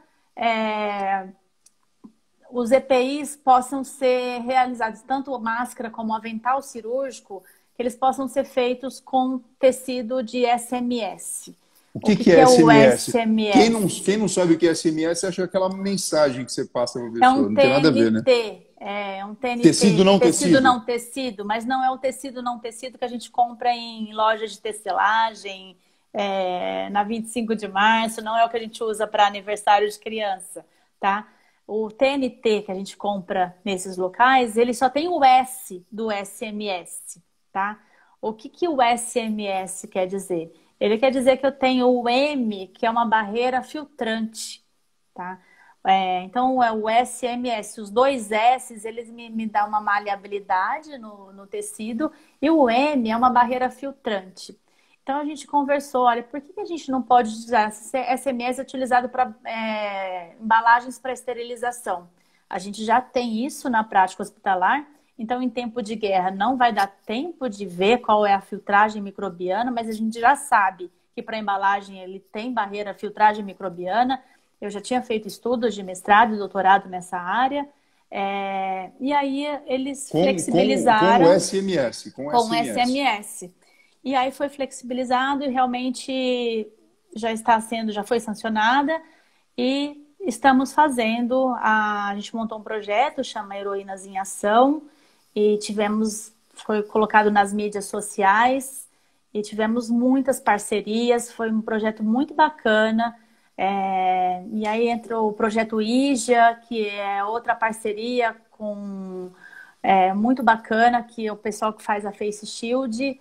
os EPIs possam ser realizados, tanto máscara como avental cirúrgico, que eles possam ser feitos com tecido de SMS. O O que que que que é é o SMS? SMS? Quem não sabe o que é SMS acha aquela mensagem que você passa para a É um pessoa. Não tem nada a ver, né? TNT, é um Tecido TNT, não tecido tecido. não tecido, mas não é o tecido não tecido que a gente compra em lojas de tecelagem, na 25 de março, não é o que a gente usa para aniversário de criança, tá? o TNT que a gente compra nesses locais, ele só tem o S do SMS, tá? O que que o SMS quer dizer? Ele quer dizer que eu tenho o M, que é uma barreira filtrante, tá? Então, é o SMS, os dois S's, eles me dão uma maleabilidade no tecido, e o M é uma barreira filtrante. Então, a gente conversou, olha, por que a gente não pode usar SMS utilizado para embalagens para esterilização? A gente já tem isso na prática hospitalar, então, em tempo de guerra, não vai dar tempo de ver qual é a filtragem microbiana, mas a gente já sabe que para embalagem ele tem barreira filtragem microbiana. Eu já tinha feito estudos de mestrado e doutorado nessa área. E aí flexibilizaram com o SMS. Com o SMS. E aí foi flexibilizado e realmente já foi sancionada e estamos fazendo. A gente montou um projeto, chama Heroínas em Ação, e foi colocado nas mídias sociais e tivemos muitas parcerias. Foi um projeto muito bacana. E aí entrou o projeto IJA, que é outra parceria muito bacana, que é o pessoal que faz a Face Shield.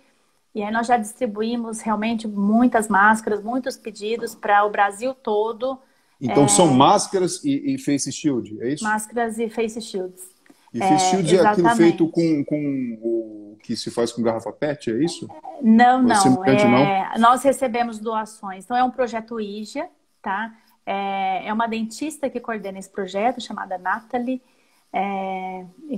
E aí nós já distribuímos realmente muitas máscaras, muitos pedidos para o Brasil todo. Então são máscaras e Face Shield, é isso? Máscaras e Face Shields. E Face Shield é aquilo feito com o que se faz com garrafa PET, é isso? Não. Não? Nós recebemos doações. Então é um projeto IJA, tá? É uma dentista que coordena esse projeto, chamada Nathalie,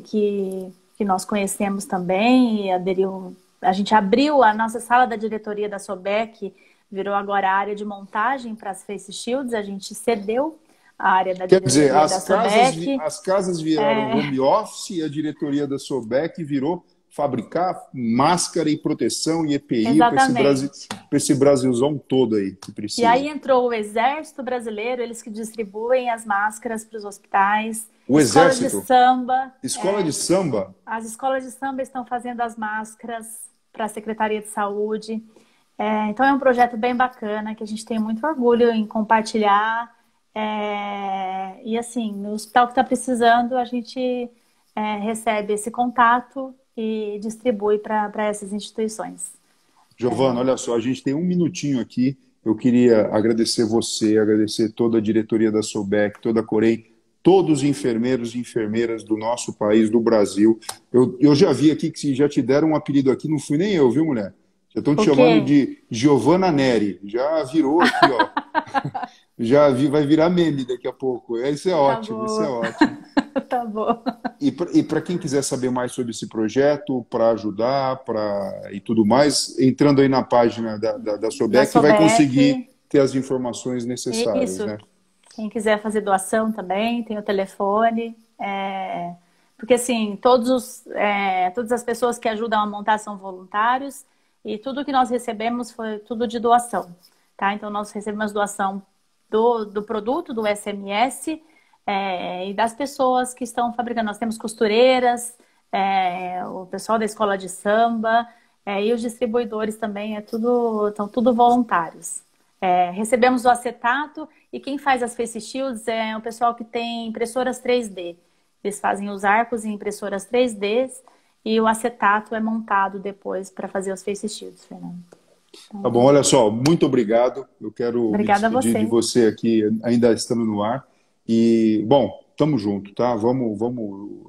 que nós conhecemos também e aderiu. A gente abriu a nossa sala da diretoria da SOBEC, virou agora a área de montagem para as Face Shields, a gente cedeu a área da diretoria da SOBEC. As casas viraram home office e a diretoria da SOBEC virou fabricar máscara e proteção e EPI para esse Brasilzão todo aí que precisa. E aí entrou o Exército Brasileiro, eles que distribuem as máscaras para os hospitais. O Exército? Escola de samba. Escola de samba? As escolas de samba estão fazendo as máscaras para a Secretaria de Saúde. Então é um projeto bem bacana, que a gente tem muito orgulho em compartilhar. E assim, no hospital que está precisando, a gente recebe esse contato e distribui para essas instituições. Giovana, olha só, a gente tem um minutinho aqui. Eu queria agradecer você, agradecer toda a diretoria da SOBEC, toda a Corém, todos os enfermeiros e enfermeiras do nosso país, do Brasil. Eu já vi aqui que já te deram um apelido aqui, não fui nem eu, viu, mulher? Já estão te chamando de Giovana Neri. Já virou aqui, ó. Vai virar meme daqui a pouco. Isso é ótimo, isso é ótimo. Tá bom. E para quem quiser saber mais sobre esse projeto, para ajudar e tudo mais, entrando aí na página da SOBEC, vai conseguir ter as informações necessárias. Isso. Né? Quem quiser fazer doação também, tem o telefone. Porque, assim, todas as pessoas que ajudam a montar são voluntários e tudo que nós recebemos foi tudo de doação. Tá? Então, nós recebemos doação do produto, do SMS, e das pessoas que estão fabricando. Nós temos costureiras, o pessoal da escola de samba, e os distribuidores também, são tudo voluntários. Recebemos o acetato e quem faz as Face Shields é o pessoal que tem impressoras 3D. Eles fazem os arcos em impressoras 3D e o acetato é montado depois para fazer os Face Shields, Fernando. Tá bom, olha só, muito obrigado. Eu quero me despedir de você aqui, ainda estando no ar. E, bom, estamos juntos, tá? Vamos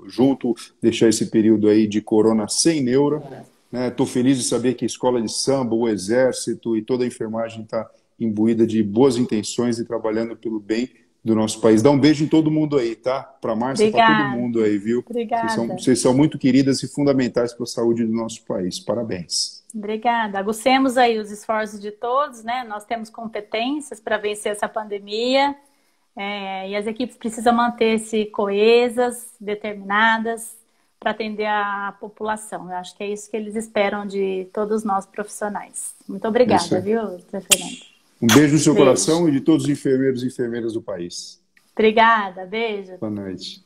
junto deixar esse período aí de corona sem neura. Estou feliz de saber que a escola de samba, o Exército e toda a enfermagem está imbuída de boas intenções e trabalhando pelo bem do nosso país. Dá um beijo em todo mundo aí, tá? Para a Márcia, para todo mundo aí, viu? Obrigada. Vocês são muito queridas e fundamentais para a saúde do nosso país. Parabéns. Obrigada. Aguçemos aí os esforços de todos, né? Nós temos competências para vencer essa pandemia e as equipes precisam manter-se coesas, determinadas para atender a população. Eu acho que é isso que eles esperam de todos nós profissionais. Muito obrigada, viu, Fernando? Um beijo no seu coração e de todos os enfermeiros e enfermeiras do país. Obrigada, beijo. Boa noite.